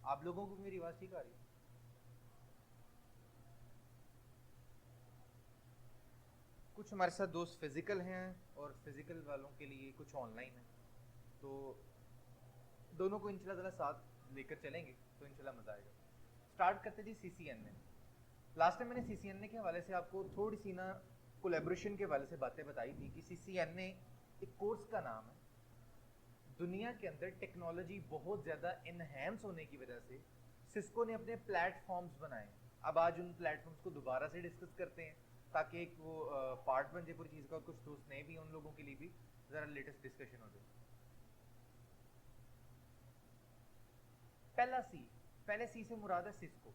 आप लोगों को मेरी आवाज़ ठीक आ रही है? कुछ हमारे साथ दोस्त फिज़िकल हैं और फिज़िकल वालों के लिए कुछ ऑनलाइन है, तो दोनों को इंशाल्लाह साथ लेकर चलेंगे तो इंशाल्लाह मज़ा आएगा। स्टार्ट करते जी CCNA। लास्ट टाइम मैंने CCNA के हवाले से आपको थोड़ी सी ना कोलेब्रेशन के हवाले से बातें बताई थी कि CCNA एक कोर्स का नाम है। दुनिया के अंदर टेक्नोलॉजी बहुत ज़्यादा इन्हेंस होने की वजह से सिस्को ने अपने प्लेटफॉर्म्स बनाए। अब आज उन प्लेटफॉर्म्स को दोबारा से डिस्कस करते हैं ताकि एक वो पार्ट बन जाए पूरी चीज़ का, और कुछ दोस्त नए भी हैं, उन लोगों के लिए भी ज़रा लेटेस्ट डिस्कशन हो जाए। पहला सी, पहले सी से मुराद है सिस्को।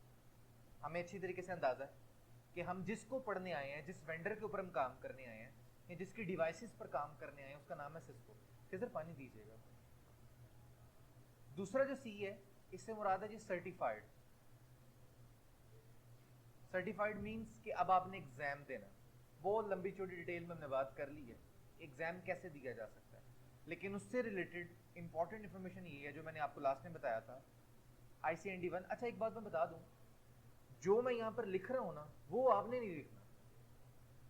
हमें अच्छी तरीके से अंदाज़ा है कि हम जिसको पढ़ने आए हैं, जिस वेंडर के ऊपर हम काम करने आए हैं या जिसकी डिवाइसेस पर काम करने आए हैं, उसका नाम है सिस्को। किधर पानी दीजिएगा। दूसरा जो सी है, इससे मुराद है जी सर्टिफाइड। सर्टिफाइड मीन्स कि अब आपने एग्जाम देना। बहुत लंबी चौड़ी डिटेल में हमने बात कर ली है एग्जाम कैसे दिया जा सकता है, लेकिन उससे रिलेटेड इंपॉर्टेंट इन्फॉर्मेशन ये है जो मैंने आपको लास्ट में बताया था, ICND 1। अच्छा एक बात मैं बता दूं, जो मैं यहाँ पर लिख रहा हूँ ना वो आपने नहीं लिखना।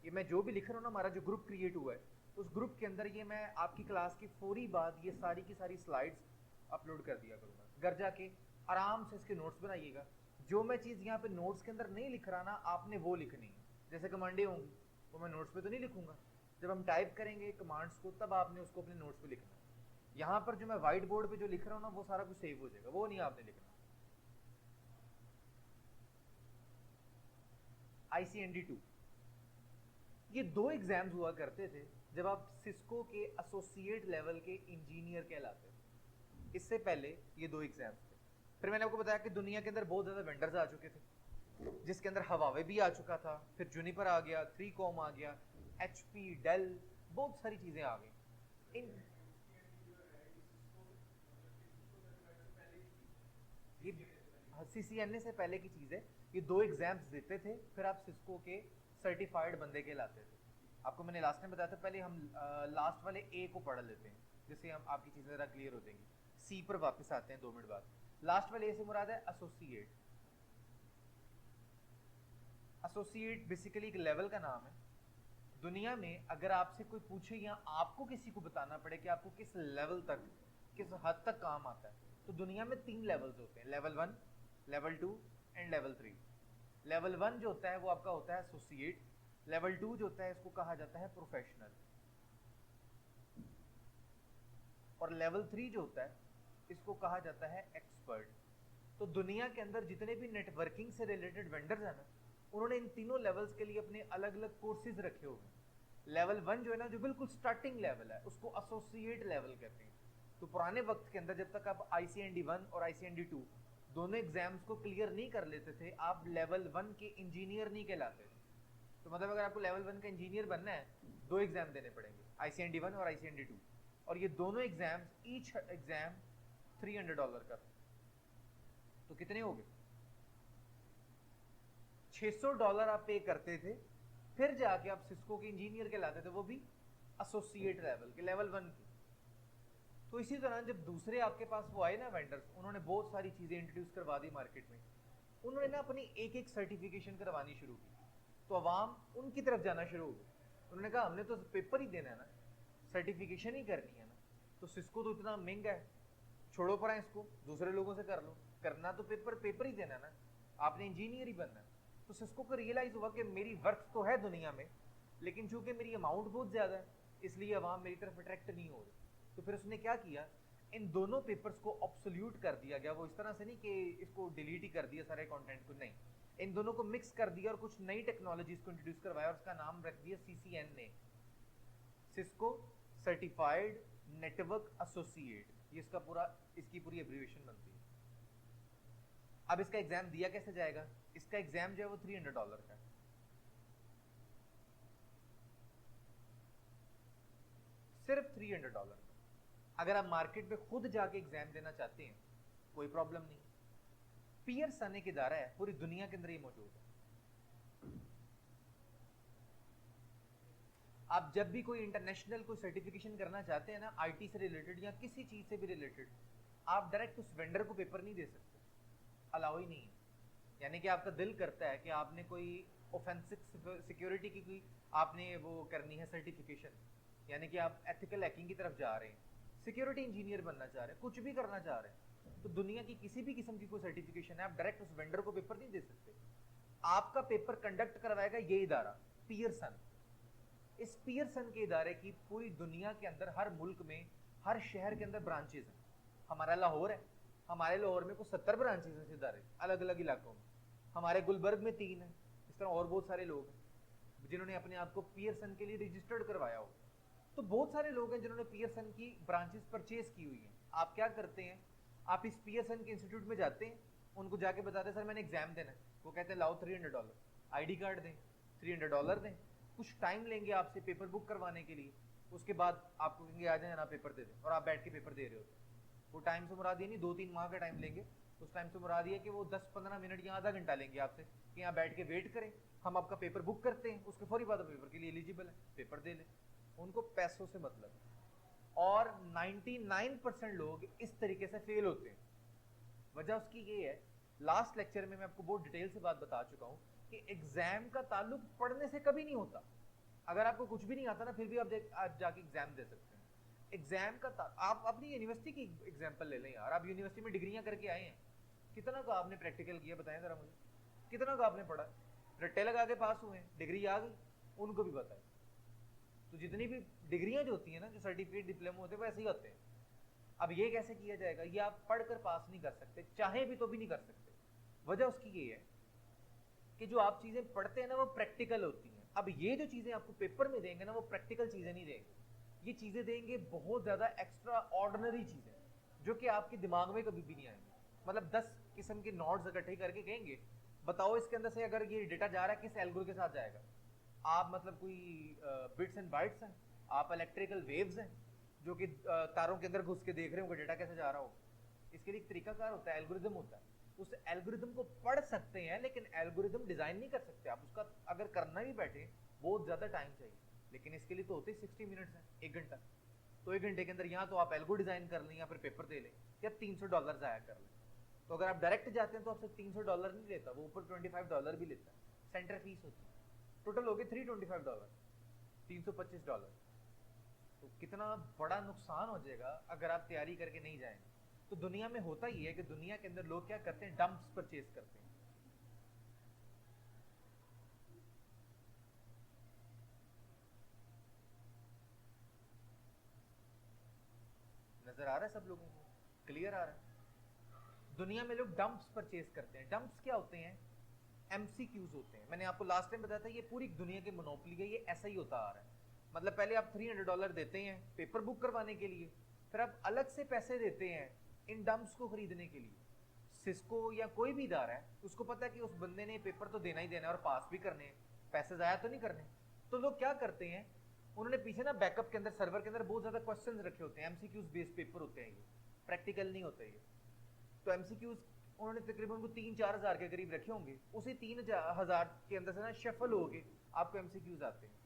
ये मैं जो भी लिख रहा हूँ ना, हमारा जो ग्रुप क्रिएट हुआ है उस ग्रुप के अंदर ये मैं आपकी क्लास की फौरी बाद ये सारी की सारी स्लाइड्स अपलोड कर दिया करूँगा। घर जाके आराम से इसके नोट्स बनाइएगा। जो मैं चीज़ यहाँ पे नोट्स के अंदर नहीं लिख रहा ना, आपने वो लिखनी है। जैसे कमांडें होंगी वो मैं नोट्स पे तो नहीं लिखूंगा, जब हम टाइप करेंगे कमांड्स को तब आपने उसको अपने नोट्स पे लिखना है। यहाँ पर जो मैं व्हाइट बोर्ड पे जो लिख रहा हूँ ना वो सारा कुछ सेव हो जाएगा, वो नहीं आपने लिखना। ICND 2, ये दो एग्जाम्स हुआ करते थे जब आप सिस्को के एसोसिएट लेवल के इंजीनियर कहलाते थे। इससे पहले ये दो एग्जाम्स थे। फिर मैंने आपको बताया कि दुनिया के अंदर बहुत ज़्यादा वेंडर्स आ चुके थे, जिसके अंदर हवावे भी आ चुका था, फिर जूनिपर आ गया, 3Com आ गया, HP, डेल, बहुत सारी चीज़ें आ गई। इन ये CCNA से पहले की चीज़ है। ये दो एग्जाम्स देते थे, फिर आप सिस्को के सर्टिफाइड बंदे के लाते थे। आपको मैंने लास्ट में बताया था। पहले हम लास्ट वाले ए को पढ़ लेते हैं, जिससे हम आपकी चीज़ें ज़रा क्लियर हो जाएंगी। सी पर वापस आते हैं 2 मिनट बाद। लास्ट वाले ए से मुराद है एसोसिएट। एसोसिएट बेसिकली एक लेवल का नाम है। दुनिया में अगर आपसे कोई पूछे या आपको किसी को बताना पड़े कि आपको किस लेवल तक, किस हद तक काम आता है, तो दुनिया में 3 लेवल्स होते हैं, level 1, level 2 and level 3। Level 1 जो होता है वो आपका होता है एसोसिएट। लेवल 2 जो होता है इसको कहा जाता है प्रोफेशनल, और लेवल 3 जो होता है इसको कहा जाता है एक्सपर्ट। तो दुनिया के अंदर जितने भी नेटवर्किंग से रिलेटेड वेंडर्स हैं ना, उन्होंने इन तीनों लेवल्स के लिए अपने अलग अलग कोर्सेज रखे हुए हैं। लेवल 1 जो है ना, जो बिल्कुल स्टार्टिंग लेवल है, उसको एसोसिएट लेवल कहते हैं। तो पुराने वक्त के अंदर जब तक आप ICND 1 और ICND 2 दोनों एग्जाम्स को क्लियर नहीं कर लेते थे, आप लेवल 1 के इंजीनियर नहीं कहलाते थे। तो मतलब अगर आपको लेवल 1 का इंजीनियर बनना है, दो एग्जाम देने पड़ेंगे, ICND 1 और ICND 2। और ये दोनों एग्जाम्स, ईच एग्जाम $300 का। तो कितने हो गए? $600 आप पे करते थे, फिर जाके आप सिस्को के इंजीनियर के लाते थे, वो भी एसोसिएट लेवल के, लेवल 1 के। तो इसी तरह जब दूसरे आपके पास वो आए ना वेंडर्स, उन्होंने बहुत सारी चीज़ें इंट्रोड्यूस करवा दी मार्केट में। उन्होंने ना अपनी एक एक सर्टिफिकेशन करवानी शुरू की, तो अवाम उनकी तरफ जाना शुरू हो गई। उन्होंने कहा हमने तो पेपर ही देना है ना, सर्टिफिकेशन ही करनी है ना, तो सिस्को तो इतना महंगा है, छोड़ो पड़ा इसको, दूसरे लोगों से कर लो। करना तो पेपर पेपर ही देना ना, आपने इंजीनियर ही बनना है। तो सिस्को को रियलाइज हुआ कि मेरी वर्थ तो है दुनिया में, लेकिन चूंकि मेरी अमाउंट बहुत ज़्यादा है, इसलिए अवाम मेरी तरफ अट्रैक्ट नहीं हो रही। तो फिर उसने क्या किया, इन दोनों पेपर्स को ऑब्सोल्यूट कर दिया गया। वो इस तरह से नहीं कि इसको डिलीट ही कर दिया सारे कंटेंट को, नहीं, इन दोनों को मिक्स कर दिया और कुछ नई टेक्नोलॉजीज को इंट्रोड्यूस करवाया और उसका नाम रख दिया CCNA, Cisco certified network associate. ये इसका पूरा, इसकी पूरी एब्रीविएशन बनती है। अब इसका एग्जाम दिया कैसे जाएगा? इसका एग्जाम जो है वो $300 का है, सिर्फ $300 का। अगर आप मार्केट में खुद जाके एग्जाम देना चाहते हैं, कोई प्रॉब्लम नहीं। पियर्स आने की इदारा है, पूरी दुनिया के अंदर ये मौजूद है। आप जब भी कोई इंटरनेशनल कोई सर्टिफिकेशन करना चाहते हैं ना, IT से रिलेटेड या किसी चीज से भी रिलेटेड, आप डायरेक्ट उस वेंडर को पेपर नहीं दे सकते। अलाउ ही नहीं है। यानी कि आपका दिल करता है कि आपने कोई ऑफेंसिव सिक्योरिटी की कोई आपने वो करनी है सर्टिफिकेशन, यानी कि आप एथिकल हैकिंग की तरफ जा रहे हैं, सिक्योरिटी इंजीनियर बनना चाह रहे हैं, कुछ भी करना चाह रहे हैं, तो दुनिया की किसी भी किस्म की कोई सर्टिफिकेशन है, आप डायरेक्ट उस वेंडर को पेपर नहीं दे सकते। आपका पेपर कंडक्ट करवाएगा ये इदारा पियरसन। इस पियरसन के इदारे की पूरी दुनिया के अंदर हर मुल्क में हर शहर के अंदर ब्रांचेज हैं। हमारा लाहौर है, हमारे लाहौर में कुछ 70 ब्रांचेज हैं इदारे अलग अलग इलाकों में। हमारे गुलबर्ग में 3 है। इस तरह और बहुत सारे लोग हैं जिन्होंने अपने आप को पियरसन के लिए रजिस्टर्ड करवाया हो। तो बहुत सारे लोग हैं जिन्होंने पियरसन की ब्रांचेस परचेज की हुई हैं। आप क्या करते हैं, आप इस पियरसन के इंस्टीट्यूट में जाते हैं, उनको जाके बताते हैं सर मैंने एग्जाम देना है, वो कहते हैं लाओ $300, आईडी कार्ड दें, $300 दें, कुछ टाइम लेंगे आपसे पेपर बुक करवाने के लिए, उसके बाद आपको कहेंगे आ जाए ना पेपर दे दें, और आप बैठ के पेपर दे रहे होते हैं। वो टाइम से मुराद ये नहीं 2-3 माह का टाइम लेंगे, उस टाइम से मुराद ये कि वो 10-15 मिनट या आधा घंटा लेंगे आपसे कि यहाँ बैठ के वेट करें, हम आपका पेपर बुक करते हैं, उसके फौरी बाद पेपर के लिए एलिजिबल है, पेपर दे लें। उनको पैसों से मतलब है। और 99% लोग इस तरीके से फेल होते हैं। वजह उसकी ये है, लास्ट लेक्चर में मैं आपको बहुत डिटेल से बात बता चुका हूं कि एग्जाम का ताल्लुक पढ़ने से कभी नहीं होता। अगर आपको कुछ भी नहीं आता ना, फिर भी आप जाके एग्जाम दे सकते हैं। एग्जाम का आप अपनी यूनिवर्सिटी की एग्जाम्पल ले लें यार, आप यूनिवर्सिटी में डिग्रियां करके आए हैं, कितना का आपने प्रैक्टिकल किया बताएं जरा मुझे, कितना का आपने पढ़ा, रट्टे लगा के पास हुए हैं, डिग्री आ गई, उनको भी बताएं। तो जितनी भी डिग्रियां जो होती हैं ना, जो सर्टिफिकेट डिप्लोमा होते हैं, वो ऐसे ही होते हैं। अब ये कैसे किया जाएगा, ये आप पढ़कर पास नहीं कर सकते, चाहे भी तो भी नहीं कर सकते। वजह उसकी ये है कि जो आप चीजें पढ़ते हैं ना, वो प्रैक्टिकल होती हैं। अब ये जो चीजें आपको पेपर में देंगे ना, वो प्रैक्टिकल चीजें नहीं देंगे, ये चीजें देंगे बहुत ज्यादा एक्स्ट्रा ऑर्डिनरी चीजें, जो कि आपके दिमाग में कभी भी नहीं आएंगी। मतलब 10 किस्म के नोट्स इकट्ठे करके कहेंगे बताओ इसके अंदर से अगर ये डेटा जा रहा है किस एल्गोरिथम के साथ जाएगा। आप मतलब कोई बिट्स एंड बाइट्स हैं, आप इलेक्ट्रिकल वेव्स हैं जो कि तारों के अंदर घुस के देख रहे हो डेटा कैसे जा रहा हो। इसके लिए एक तरीकाकार होता है, एल्गोरिदम होता है। उस एल्गोरिदम को पढ़ सकते हैं, लेकिन एल्गोरिदम डिजाइन नहीं कर सकते आप। उसका अगर करना भी बैठे बहुत ज्यादा टाइम चाहिए, लेकिन इसके लिए तो होते 60 मिनट्स है, 1 घंटा। तो 1 घंटे के अंदर यहाँ तो आप एल्गो डिजाइन कर लें या फिर पेपर दे लें या $300 जाया कर लें। तो अगर आप डायरेक्ट जाते हैं तो आपसे $300 नहीं लेता, वो ऊपर $25 भी लेता है, सेंटर फीस होती है। टोटल हो गए $325, $325। तो कितना बड़ा नुकसान हो जाएगा अगर आप तैयारी करके नहीं जाएंगे। तो दुनिया में होता ही है कि दुनिया के अंदर लोग क्या करते हैं, डंप्स परचेज करते हैं। नजर आ रहा है सब लोगों को, क्लियर आ रहा है। दुनिया में लोग डंप्स परचेज करते हैं। डंप्स क्या होते हैं, MCQs होते हैं। मैंने आपको लास्ट टाइम बताया था, ये पूरी दुनिया की मोनोपोली है, ये ऐसा ही होता आ रहा है। मतलब पहले आप $300 देते हैं पेपर बुक करवाने के लिए, फिर आप अलग से पैसे देते हैं इन डंप्स को खरीदने के लिए। सिस्को या कोई भी इदारा है, उसको पता है कि उस बंदे ने पेपर तो देना ही देना है और पास भी करने हैं, पैसे जाया तो नहीं करने। तो लोग क्या करते हैं, उन्होंने पीछे ना बैकअप के अंदर सर्वर के अंदर बहुत ज्यादा क्वेश्चंस रखे होते हैं, MCQs बेस्ड पेपर होते हैं, ये प्रैक्टिकल नहीं होते ये। तो MCQs उन्होंने तकरीबन को 3-4 हज़ार के करीब रखे होंगे, उसी 3,000 के अंदर से ना शफल हो के आपको MCQs आते हैं।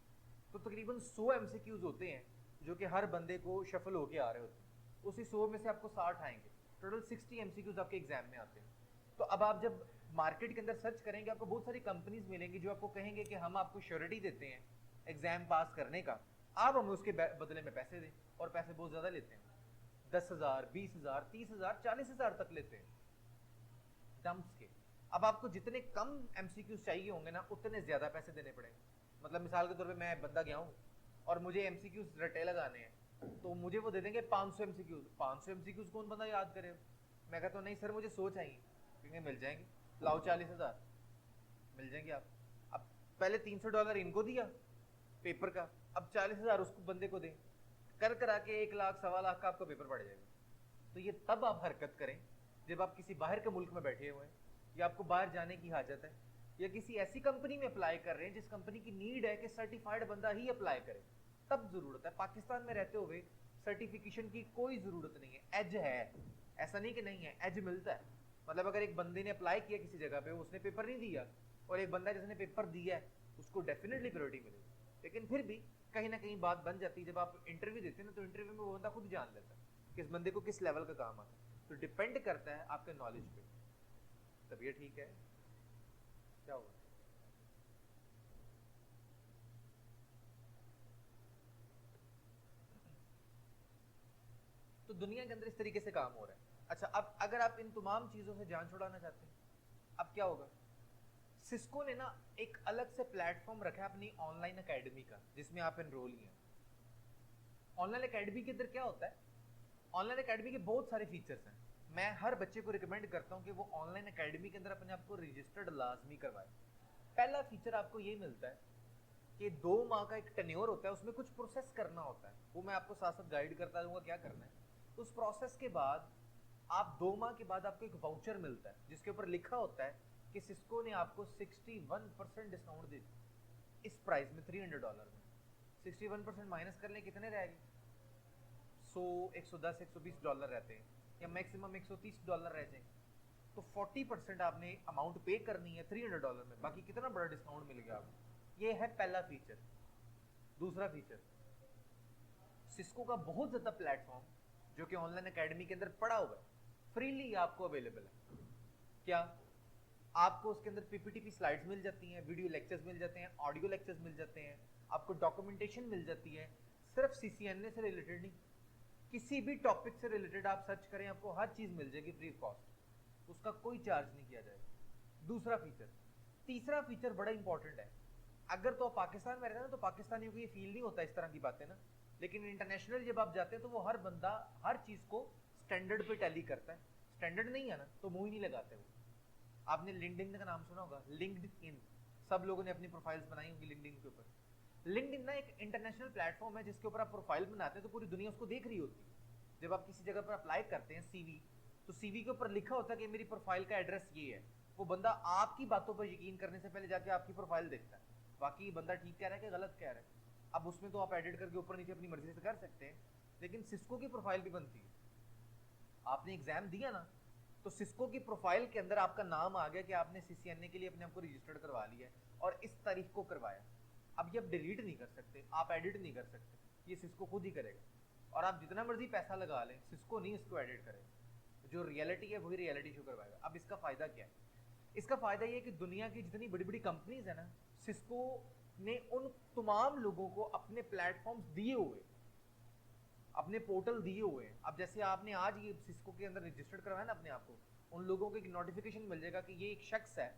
तो तकरीबन 100 MCQs होते हैं जो कि हर बंदे को शफल होके आ रहे होते हैं। उसी 100 में से आपको 60 आएंगे, टोटल 60 MCQs आपके एग्जाम में आते हैं। तो अब आप जब मार्केट के अंदर सर्च करेंगे, आपको बहुत सारी कंपनीज मिलेंगी जो आपको कहेंगे कि हम आपको श्योरिटी देते हैं एग्जाम पास करने का, आप हमें उसके बदले में पैसे दें। और पैसे बहुत ज्यादा लेते हैं, 10,000, 20,000, 30,000, 40,000 तक लेते हैं डंप्स के। अब आपको जितने कम MCQs चाहिए होंगे ना, उतने ज्यादा पैसे देने पड़ेंगे। मतलब मिसाल के तौर पे मैं बंदा गया हूँ और मुझे MCQs रटे लगाने हैं, तो मुझे वो दे देंगे 500 MCQs। 500 MCQs कौन बंदा याद करे। मैं कहता हूँ नहीं सर मुझे 100 चाहिए, क्योंकि मिल जाएंगे, लाओ 40,000 मिल जाएंगे आप। अब पहले $300 इनको दिया पेपर का, अब 40,000 उसको बंदे को दें, कर करा के 1 लाख 1.25 लाख का आपका पेपर पड़ जाएगा। तो ये तब आप हरकत करें जब आप किसी बाहर के मुल्क में बैठे हुए हैं, या आपको बाहर जाने की हाजत है, या किसी ऐसी कंपनी में अप्लाई कर रहे हैं जिस कंपनी की नीड है कि सर्टिफाइड बंदा ही अप्लाई करे, तब जरूरत है। पाकिस्तान में रहते हुए सर्टिफिकेशन की कोई जरूरत नहीं है, एज है, ऐसा नहीं कि नहीं है, एज मिलता है। मतलब अगर एक बंदे ने अप्लाई किया किसी जगह पे, उसने पेपर नहीं दिया, और एक बंदा जिसने पेपर दिया है, उसको डेफिनेटली प्रायोरिटी मिलेगी। लेकिन फिर भी कहीं ना कहीं बात बन जाती है, जब आप इंटरव्यू देते हैं ना, तो इंटरव्यू में वो बंदा खुद जान लेता है कि इस बंदे को किस लेवल का काम आता है। तो डिपेंड करता है आपके नॉलेज पे। तबीयत ठीक है? क्या हुआ? तो दुनिया के अंदर इस तरीके से काम हो रहा है। अच्छा, अब अगर आप इन तमाम चीजों से जान छुड़ाना चाहते हैं, अब क्या होगा? सिस्को ने ना एक अलग से प्लेटफॉर्म रखा है अपनी ऑनलाइन एकेडमी का, जिसमें आप एनरोल ही हैं। ऑनलाइन एकेडमी के अंदर क्या होता है? ऑनलाइन एकेडमी के बहुत सारे फीचर्स हैं। मैं हर बच्चे को रिकमेंड करता हूं कि वो ऑनलाइन एकेडमी के अंदर अपने आप को रजिस्टर्ड लाजमी करवाए। पहला फीचर आपको ये मिलता है कि 2 माह का एक टेन्योर होता है, उसमें कुछ प्रोसेस करना होता है, वो मैं आपको साथ साथ गाइड करता दूंगा क्या करना है। उस प्रोसेस के बाद आप 2 माह के बाद आपको एक वाउचर मिलता है जिसके ऊपर लिखा होता है कि सिस्को ने आपको 61% डिस्काउंट दे दी इस प्राइस में, $300 में। 61% माइनस कर लें, कितने रहेंगे? 100, 110, $120 रहते हैं, या मैक्सिमम $130 रह जाए। तो 40% आपने अमाउंट पे करनी है $300 में, बाकी कितना बड़ा डिस्काउंट मिल गया आपको। ये है पहला फीचर। दूसरा फीचर, सिस्को का बहुत ज्यादा प्लेटफॉर्म जो कि ऑनलाइन एकेडमी के अंदर पड़ा हुआ है, फ्रीली आपको अवेलेबल है। क्या? आपको उसके अंदर पीपीटी की स्लाइड्स मिल जाती हैं, वीडियो लेक्चर्स मिल जाते हैं, ऑडियो लेक्चर्स मिल जाते हैं, आपको डॉक्यूमेंटेशन मिल जाती है। सिर्फ सीसीएनए से रिलेटेड नहीं, किसी भी टॉपिक से रिलेटेड आप सर्च करें, आपको हर चीज मिल जाएगी फ्री ऑफ कॉस्ट, उसका कोई चार्ज नहीं किया जाएगा। दूसरा फीचर। तीसरा फीचर बड़ा इंपॉर्टेंट है। अगर तो आप पाकिस्तान में रहते हैं तो पाकिस्तानियों को ये फील नहीं होता इस तरह की बातें ना, लेकिन इंटरनेशनल जब आप जाते हैं तो वो हर बंदा हर चीज को स्टैंडर्ड पे टैली करता है। स्टैंडर्ड नहीं है ना तो मुंह ही नहीं लगाते वो। आपने लिंक्डइन का नाम सुना होगा, लिंक्डइन, सब लोगों ने अपनी प्रोफाइल्स बनाई होंगी लिंक्डइन के ऊपर। लिंक्डइन ना एक इंटरनेशनल प्लेटफॉर्म है जिसके ऊपर आप प्रोफाइल बनाते हैं तो पूरी दुनिया उसको देख रही होती है। जब आप किसी जगह पर अप्लाई करते हैं सीवी, तो सीवी के ऊपर लिखा होता है कि मेरी प्रोफाइल का एड्रेस ये है। वो बंदा आपकी बातों पर यकीन करने से पहले जाके आपकी प्रोफाइल देखता है, बाकी बंदा ठीक कह रहा है कि गलत कह रहा है। अब उसमें तो आप एडिट करके ऊपर नीचे अपनी मर्जी से कर सकते हैं, लेकिन सिस्को की प्रोफाइल भी बनती है। आपने एग्जाम दिया ना, तो सिस्को की प्रोफाइल के अंदर आपका नाम आ गया कि आपने सीसीएनए के लिए अपने आप को रजिस्टर्ड करवा लिया है और इस तारीख को करवाया। अब ये आप डिलीट नहीं कर सकते, आप एडिट नहीं कर सकते, ये सिस्को खुद ही करेगा। और आप जितना मर्जी पैसा लगा लें, सिस्को नहीं इसको एडिट करेगा। जो रियलिटी है वही रियलिटी शो करवाएगा। अब इसका फायदा क्या है? इसका फायदा ये है कि दुनिया की जितनी बड़ी बड़ी कंपनीज है ना, सिस्को ने उन तमाम लोगों को अपने प्लेटफॉर्म्स दिए हुए, अपने पोर्टल दिए हुए हैं। अब जैसे आपने आज ये सिस्को के अंदर रजिस्टर्ड करवाया ना अपने आप को, उन लोगों को एक नोटिफिकेशन मिल जाएगा कि ये एक शख्स है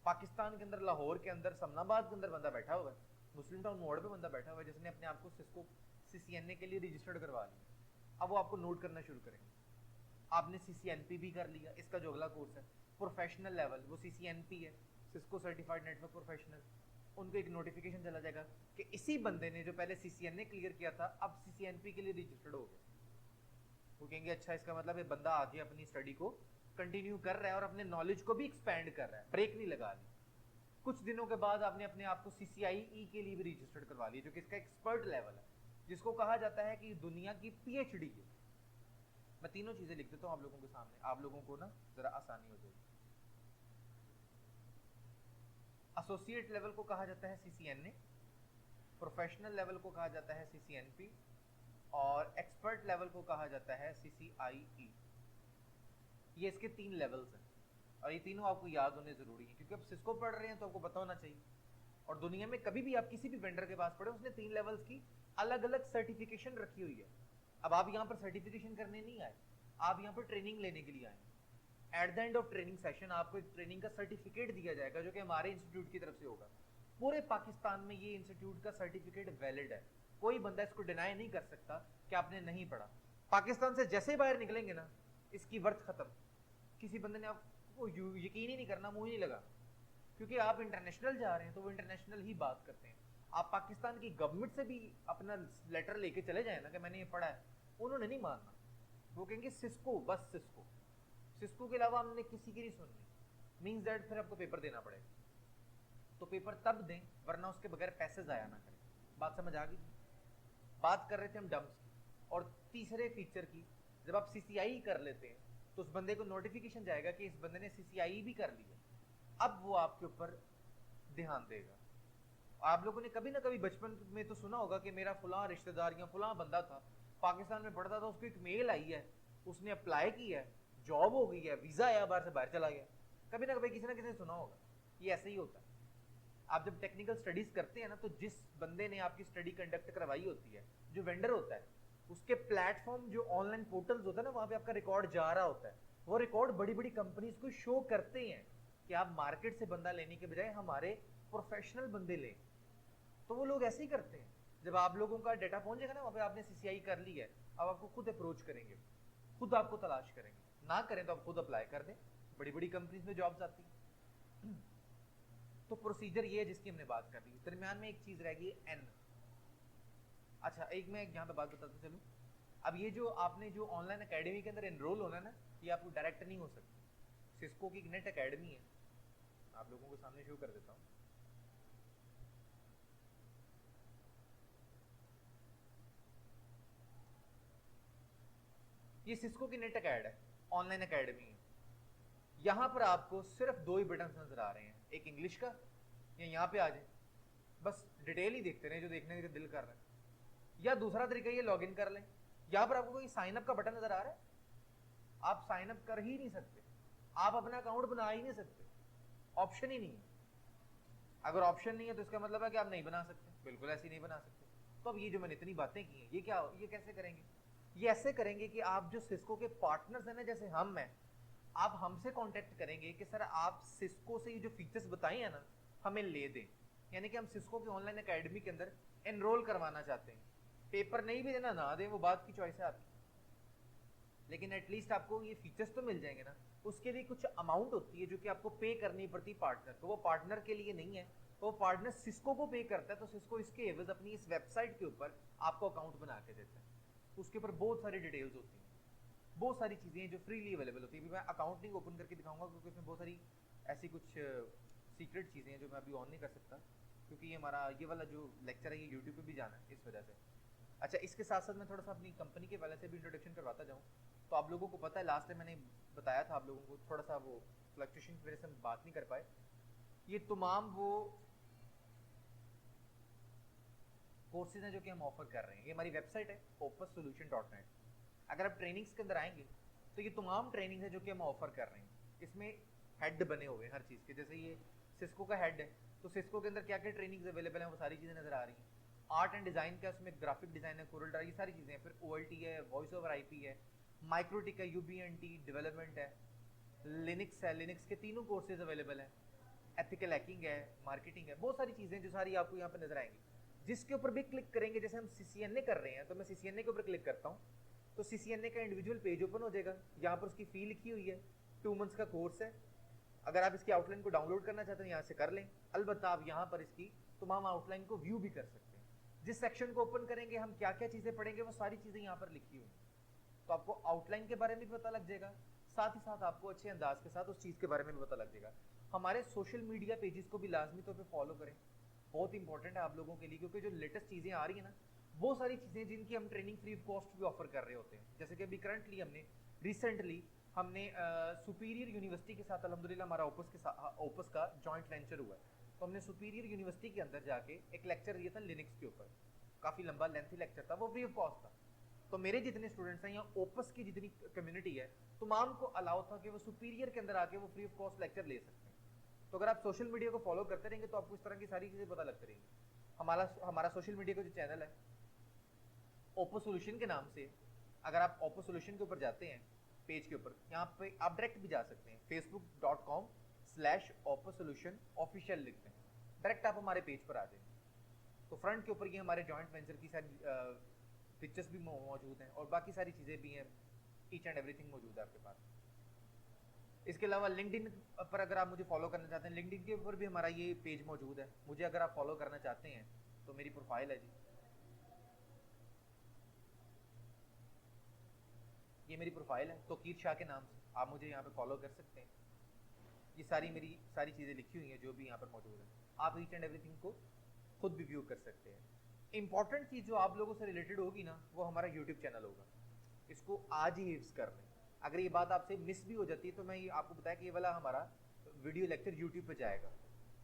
पाकिस्तान के अंदर, लाहौर के अंदर, समनाबाद के अंदर बंदा बैठा हुआ है, मुस्लिम टाउन मोड़ पे बंदा बैठा हुआ है जिसने अपने आप को सिस्को सीसीएनए के लिए रजिस्टर्ड करवा लिया। अब वो आपको नोट करना शुरू करेंगे। आपने सीसीएनपी भी कर लिया, इसका जो अगला कोर्स है प्रोफेशनल लेवल, वो सीसीएनपी है, सिस्को सर्टिफाइड नेटवर्क प्रोफेशनल। उनको एक नोटिफिकेशन चला जाएगा कि इसी बंदे ने जो पहले सीसीएनए क्लियर किया था अब सीसीएनपी के लिए रजिस्टर्ड हो गया। वो कहेंगे अच्छा, इसका मतलब ये बंदा आगे अपनी स्टडी को कंटिन्यू कर रहा है और अपने नॉलेज को भी एक्सपैंड कर रहा है, ब्रेक नहीं लगा रही। कुछ दिनों के बाद आपने अपने आप को सीसीआईई के लिए भी रजिस्टर्ड करवा लिया, जो कि इसका एक्सपर्ट लेवल है, जिसको कहा जाता है कि दुनिया की पीएचडी है। मैं तीनों चीजें लिख देता हूं आप लोगों के सामने, आप लोगों को ना जरा आसानी हो जाएगी। एसोसिएट लेवल को कहा जाता है सीसीएनए, प्रोफेशनल लेवल को कहा जाता है सीसीएनपी, और एक्सपर्ट लेवल को कहा जाता है सीसीआईई। ये इसके 3 लेवल्स हैं और ये तीनों आपको याद होने जरूरी है, क्योंकि आप सिस्को पढ़ रहे हैं तो आपको पता होना चाहिए। और दुनिया में कभी भी आप किसी भी वेंडर के पास पढ़े, उसने 3 लेवल्स की अलग अलग सर्टिफिकेशन रखी हुई है। अब आप यहाँ पर सर्टिफिकेशन करने नहीं आए, आप यहाँ पर ट्रेनिंग लेने के लिए आए। At the end of training session आपको एक ट्रेनिंग का सर्टिफिकेट दिया जाएगा जो कि हमारे इंस्टीट्यूट की तरफ से होगा। पूरे पाकिस्तान में ये इंस्टीट्यूट का सर्टिफिकेट वैलिड है, कोई बंदा इसको डिनाई नहीं कर सकता कि आपने नहीं पढ़ा। पाकिस्तान से जैसे ही बाहर निकलेंगे ना, इसकी वर्थ खत्म। किसी बंदे ने आपको यकीन ही नहीं करना, मुंह ही नहीं लगा, क्योंकि आप इंटरनेशनल जा रहे हैं तो वो इंटरनेशनल ही बात करते हैं। आप पाकिस्तान की गवर्नमेंट से भी अपना लेटर लेके चले जाए ना कि मैंने ये पढ़ा है, उन्होंने नहीं मानना। वो कहेंगे सिस्को, बस सिस्को, सिस्को के अलावा हमने किसी की नहीं सुननी। मींस दैट फिर आपको पेपर देना पड़ेगा। तो पेपर तब दें वरना उसके बगैर पैसे जाया ना करें। बात समझ आ गई? बात कर रहे थे हम डम्प्स की। और तीसरे फीचर की, जब आप सीसीआई कर लेते हैं तो उस बंदे को नोटिफिकेशन जाएगा कि इस बंदे ने सीसीआई भी कर लिया। अब वो आपके ऊपर ध्यान देगा। आप लोगों ने कभी ना कभी बचपन में तो सुना होगा कि मेरा फुला रिश्तेदार या फुला बंदा था, पाकिस्तान में पढ़ता था, उसको एक मेल आई है, उसने अप्लाई किया है, जॉब हो गई है, वीजा आया, बाहर से बाहर चला गया। कभी ना कभी किसी ना किसी ने सुना होगा, ये ऐसे ही होता है। आप जब टेक्निकल स्टडीज करते हैं ना, तो जिस बंदे ने आपकी स्टडी कंडक्ट करवाई होती है, जो वेंडर होता है, उसके प्लेटफॉर्म जो ऑनलाइन पोर्टल्स होता है ना, वहां पे आपका रिकॉर्ड जा रहा होता है। वो रिकॉर्ड बड़ी बड़ी कंपनीज को शो करते हैं कि आप मार्केट से बंदा लेने के बजाय हमारे प्रोफेशनल बंदे लें। तो वो लोग ऐसे ही करते हैं। जब आप लोगों का डेटा पहुंच जाएगा ना, वहां पे आपने सीसीआई कर ली है, अब आपको खुद अप्रोच करेंगे, खुद आपको तलाश करेंगे। ना करें तो आप खुद अप्लाई कर दें, बड़ी बड़ी कंपनीज में जॉब्स आती हैं। तो प्रोसीजर ये है जिसकी हमने बात कर ली। दरमियान में एक चीज रह गई, एन। अच्छा, एक मैं यहाँ पे बात बताता चलूँ। अब ये जो आपने जो ऑनलाइन एकेडमी के अंदर एनरोल होना ना, ये आपको डायरेक्ट नहीं हो सकती। सिस्को की एक नेट एकेडमी है, आप लोगों को सामने शो कर देता हूँ। ये सिस्को की नेट एकेड है, ऑनलाइन एकेडमी है। यहाँ पर आपको सिर्फ दो ही बटन नजर आ रहे हैं, एक इंग्लिश का, या यहाँ पे आ जाए, बस डिटेल ही देखते रहे जो देखने का दिल कर रहा है। या दूसरा तरीका ये लॉगिन कर लें। यहाँ पर आपको कोई साइन अप का बटन नजर आ रहा है, आप साइन अप कर ही नहीं सकते, आप अपना अकाउंट बना ही नहीं सकते, ऑप्शन ही नहीं है। अगर ऑप्शन नहीं है तो इसका मतलब है कि आप नहीं बना सकते, बिल्कुल ऐसे नहीं बना सकते। तो अब ये जो मैंने इतनी बातें की हैं, ये क्या, ये कैसे करेंगे? ये ऐसे करेंगे कि आप जो सिस्को के पार्टनर्स हैं ना, जैसे हम हैं, आप हमसे कांटेक्ट करेंगे कि सर आप सिस्को से ये जो फीचर्स बताए हैं ना, हमें ले दें। यानी कि हम सिस्को की ऑनलाइन एकेडमी के अंदर एनरोल करवाना चाहते हैं। पेपर नहीं भी देना, ना दें, वो बात की चॉइस है आपकी, लेकिन एटलीस्ट आपको ये फीचर्स तो मिल जाएंगे ना। उसके लिए कुछ अमाउंट होती है जो कि आपको पे करनी पड़ती पार्टनर को। वो पार्टनर के लिए नहीं है, वो पार्टनर सिस्को को पे करता है। तो सिस्को इसके एवज अपनी इस वेबसाइट के ऊपर आपको अकाउंट बना के देता है। उसके ऊपर बहुत सारी डिटेल्स होती हैं, बहुत सारी चीज़ें हैं जो फ्रीली अवेलेबल होती है। मैं अकाउंट नहीं ओपन करके दिखाऊंगा क्योंकि इसमें बहुत सारी ऐसी कुछ सीक्रेट चीज़ें हैं जो मैं अभी ऑन नहीं कर सकता, क्योंकि ये हमारा ये वाला जो लेक्चर है ये यूट्यूब पे भी जाना है, इस वजह से। अच्छा, इसके साथ साथ मैं थोड़ा सा अपनी कंपनी के वाले से भी इंट्रोडक्शन करवाता जाऊँ। तो आप लोगों को पता है, लास्ट टाइम मैंने बताया था आप लोगों को, थोड़ा सा वो फ्लक्चुएशन की वजह से हम बात नहीं कर पाए। ये तमाम वो कोर्सेज हैं जो कि हम ऑफर कर रहे हैं। ये हमारी वेबसाइट है opussolution.net। अगर आप ट्रेनिंग्स के अंदर आएंगे तो ये तमाम ट्रेनिंग्स है जो कि हम ऑफर कर रहे हैं। इसमें हेड बने हुए हैं हर चीज़ के, जैसे ये सिस्को का हेड है, तो सिस्को के अंदर क्या क्या ट्रेनिंग्स अवेलेबल हैं वो सारी चीज़ें नजर आ रही हैं। आर्ट एंड डिज़ाइन का, उसमें ग्राफिक डिज़ाइन है, कोरल ड्रा, ये सारी चीज़ें हैं। फिर OLT है, वॉइस ओवर IP है, माइक्रोटिक है, UBNT डेवलपमेंट है, लिनक्स है, लिनक्स के तीनों कोर्सेज अवेलेबल हैं। एथिकल हैकिंग है, मार्केटिंग है, बहुत सारी चीज़ें जो सारी आपको यहाँ पर नजर आएंगी। जिसके ऊपर भी क्लिक करेंगे, जैसे हम CCNA कर रहे हैं, तो मैं CCNA के ऊपर क्लिक करता हूँ तो CCNA का इंडिविजुअल पेज ओपन हो जाएगा। यहाँ पर उसकी फी लिखी हुई है, 2 मंथ्स का कोर्स है। अगर आप इसकी आउटलाइन को डाउनलोड करना चाहते हैं यहाँ से कर लें। अलबत्ता आप यहाँ पर इसकी तमाम आउटलाइन को व्यू भी कर सकते हैं। जिस सेक्शन को ओपन करेंगे हम क्या क्या चीज़ें पढ़ेंगे वो सारी चीज़ें यहाँ पर लिखी हुई हैं, तो आपको आउटलाइन के बारे में भी पता लग जाएगा, साथ ही साथ आपको अच्छे अंदाज के साथ उस चीज़ के बारे में भी पता लग जाएगा। हमारे सोशल मीडिया पेजेस को भी लाजमी तौर पर फॉलो करें, बहुत इंपॉर्टेंट है आप लोगों के लिए, क्योंकि जो लेटेस्ट चीज़ें आ रही है ना, वो सारी चीज़ें जिनकी हम ट्रेनिंग फ्री ऑफ कॉस्ट भी ऑफर कर रहे होते हैं। जैसे कि अभी करंटली रिसेंटली हमने सुपीरियर यूनिवर्सिटी के साथ अल्हम्दुलिल्लाह हमारा ओपस का जॉइंट वेंचर हुआ है। तो हमने सुपीरियर यूनिवर्सिटी के अंदर जाके एक लेक्चर दिया था लिनक्स के ऊपर, काफ़ी लंबा लेंथी लेक्चर था, वो फ्री ऑफ कॉस्ट था। तो मेरे जितने स्टूडेंट्स हैं या ओपस की जितनी कम्युनिटी है, तमाम को अलाउ था कि वो सुपीरियर के अंदर आके वो फ्री ऑफ कॉस्ट लेक्चर ले सकते हैं। तो अगर आप सोशल मीडिया को फॉलो करते रहेंगे तो आपको इस तरह की सारी चीज़ें पता लगती रहेंगी। हमारा सोशल मीडिया का जो चैनल है ओप्पो सोल्यूशन के नाम से, अगर आप ओप्पो सोल्यूशन के ऊपर जाते हैं पेज के ऊपर, यहाँ पे आप डायरेक्ट भी जा सकते हैं, facebook.com/oppo solution official लिखते हैं, डायरेक्ट आप हमारे पेज पर आ जाएंगे। तो फ्रंट के ऊपर ये हमारे जॉइंट वेंचर की सारी पिक्चर्स भी मौजूद हैं और बाकी सारी चीज़ें भी हैं, ईच एंड एवरीथिंग मौजूद है आपके पास। इसके अलावा लिंक्डइन पर अगर आप मुझे फॉलो करना चाहते हैं, लिंक्डइन के ऊपर भी हमारा ये पेज मौजूद है। मुझे अगर आप फॉलो करना चाहते हैं तो मेरी प्रोफाइल है जी, ये मेरी प्रोफाइल है तौकीर शाह के नाम से, आप मुझे यहाँ पे फॉलो कर सकते हैं। ये मेरी सारी चीज़ें लिखी हुई हैं जो भी यहाँ पर मौजूद है, आप ईच एंड एवरीथिंग को खुद भी व्यू कर सकते हैं। इंपॉर्टेंट चीज़ जो आप लोगों से रिलेटेड होगी ना, वो हमारा यूट्यूब चैनल होगा, इसको आज ही हिफ्स कर लें। अगर ये बात आपसे मिस भी हो जाती है तो मैं ये आपको बताया कि ये वाला हमारा वीडियो लेक्चर यूट्यूब पे जाएगा,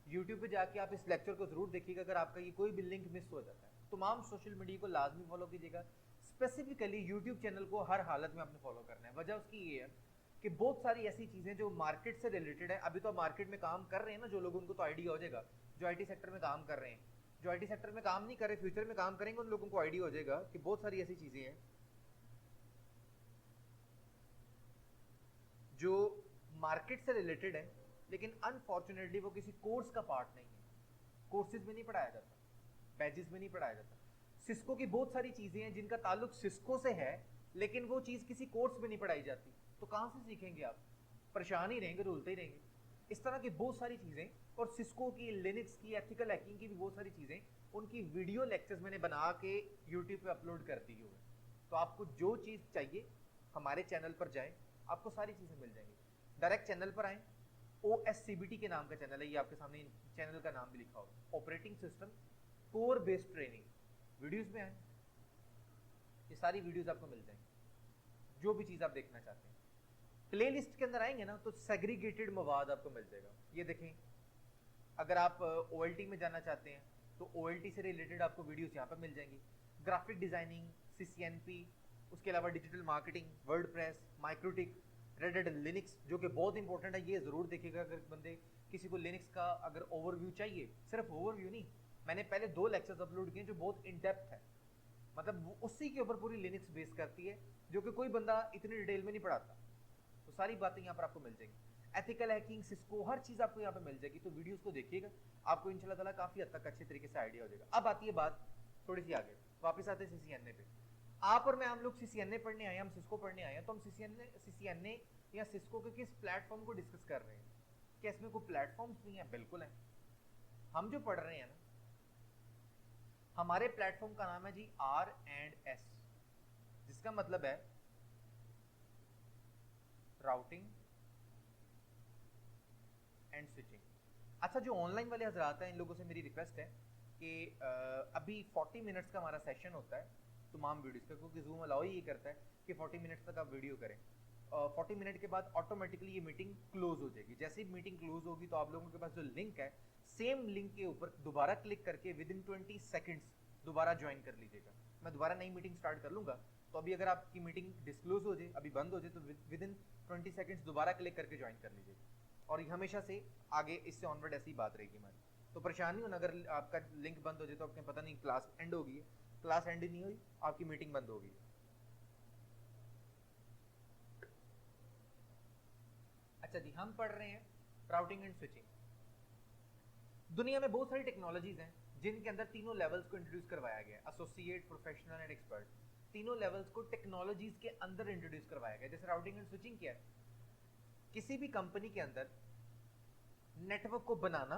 यूट्यूब पे जाके आप इस लेक्चर को जरूर देखिएगा। अगर आपका ये कोई भी लिंक मिस हो जाता है, तमाम सोशल मीडिया को लाजमी फॉलो कीजिएगा, स्पेसिफिकली यूट्यूब चैनल को हर हालत में आपने फॉलो करना है। वजह उसकी ये है कि बहुत सारी ऐसी चीजें जो मार्केट से रिलेटेड है, अभी तो मार्केट में काम कर रहे हैं ना जो लोग, उनको तो आइडिया हो जाएगा, जो आईटी सेक्टर में काम कर रहे हैं, जो आईटी सेक्टर में काम नहीं कर रहे फ्यूचर में काम करेंगे, उन लोगों को आइडिया हो जाएगा कि बहुत सारी ऐसी चीजें हैं जो मार्केट से रिलेटेड है, लेकिन अनफॉर्चुनेटली वो किसी कोर्स का पार्ट नहीं है, कोर्सेज में नहीं पढ़ाया जाता, बैचेस में नहीं पढ़ाया जाता। सिस्को की बहुत सारी चीजें हैं जिनका ताल्लुक सिस्को से है, लेकिन वो चीज किसी कोर्स में नहीं पढ़ाई जाती, तो कहां से सीखेंगे आप? परेशान ही रहेंगे, रुलते ही रहेंगे। इस तरह की बहुत सारी चीजें, और सिस्को की, लिनक्स की, एथिकल हैकिंग की भी बहुत सारी चीजें, उनकी वीडियो लेक्चर्स मैंने बना के यूट्यूब पे अपलोड कर दी हुई है। तो आपको जो चीज चाहिए हमारे चैनल पर जाएं, आपको सारी चीजें मिल जाएंगी। डायरेक्ट चैनल पर आए, OSCBT के नाम का चैनल है, ये आपके सामने चैनल का नाम भी लिखा होगा, operating system core based training. Videos में आए, ये सारी वीडियोस आपको मिल जाएंगी, जो भी चीज आप देखना चाहते हैं। प्लेलिस्ट के अंदर आएंगे ना तो सेग्रीगेटेड मवाद आपको मिल जाएगा। ये देखें, अगर आप OLT में जाना चाहते हैं तो OLT से रिलेटेड आपको वीडियोस यहाँ पर मिल जाएंगी। ग्राफिक डिजाइनिंग, CCNP, उसके अलावा digital marketing, WordPress, MikroTik, red hat Linux, जो कि बहुत इंपॉर्टेंट है, ये जरूर देखिएगा। अगर बंदे किसी को लिनक्स का अगर ओवरव्यू चाहिए, सिर्फ ओवरव्यू नहीं, मैंने पहले 2 लेक्चर्स अपलोड किए जो बहुत इन डेप्थ है, मतलब उसी के ऊपर पूरी लिनक्स बेस करती है, जो कि कोई बंदा इतनी डिटेल में नहीं पढ़ाता। तो सारी बातें यहाँ पर आपको मिल जाएंगी। एथिकल हैकिंग, सिस्को, हर चीज आपको यहाँ पे मिल जाएगी। तो वीडियोस को देखिएगा, आपको इंशाल्लाह ताला काफी हद तक अच्छे तरीके से आइडिया हो जाएगा। अब आती है बात थोड़ी सी आगे, वापस आते हैं CCNA पे। आप और मैं, हम लोग CCNA पढ़ने आए हैं, हम सिस्को पढ़ने आए हैं, तो हम CCNA या सिस्को के किस प्लेटफॉर्म को डिस्कस कर रहे हैं? क्या इसमें कोई प्लेटफॉर्म्स नहीं है? बिल्कुल है। हम जो पढ़ रहे हैं ना, हमारे प्लेटफॉर्म का नाम है जी R&S, जिसका मतलब है राउटिंग एंड स्विचिंग। अच्छा, जो ऑनलाइन वाले हजरात हैं, इन लोगों से मेरी रिक्वेस्ट है कि अभी 40 मिनट्स का हमारा सेशन होता है तमाम वीडियोस का, क्योंकि जूम अलाउ ही करता है कि 40 मिनट्स तक आप वीडियो करें। 40 मिनट के बाद ऑटोमेटिकली ये मीटिंग क्लोज हो जाएगी। जैसे ही मीटिंग क्लोज होगी तो आप लोगों के पास जो लिंक है, सेम लिंक के ऊपर दोबारा क्लिक करके विद इन 20 सेकेंड्स दोबारा ज्वाइन कर लीजिएगा। मैं दोबारा नई मीटिंग स्टार्ट कर लूंगा, तो अभी अगर आपकी मीटिंग डिस्क्लोज हो जाए, अभी बंद हो जाए, तो विद इन 20 सेकेंड्स दोबारा क्लिक करके ज्वाइन कर लीजिएगा। और हमेशा से आगे इससे ऑनवर्ड ऐसी बात रहेगी हमारी। तो परेशान नहीं होना, अगर आपका लिंक बंद हो जाए तो आपको पता नहीं क्लास एंड हो गई है, क्लास एंड नहीं हुई, आपकी मीटिंग बंद हो गई। अच्छा जी, हम पढ़ रहे हैं राउटिंग एंड स्विचिंग। दुनिया में बहुत सारी टेक्नोलॉजीज हैं जिनके अंदर तीनों लेवल्स को इंट्रोड्यूस करवाया गया है, एसोसिएट, प्रोफेशनल एंड एक्सपर्ट। तीनों लेवल्स को टेक्नोलॉजीज के अंदर इंट्रोड्यूस करवाया गया। जैसे राउटिंग एंड स्विचिंग क्या है? किसी भी कंपनी के अंदर नेटवर्क को बनाना,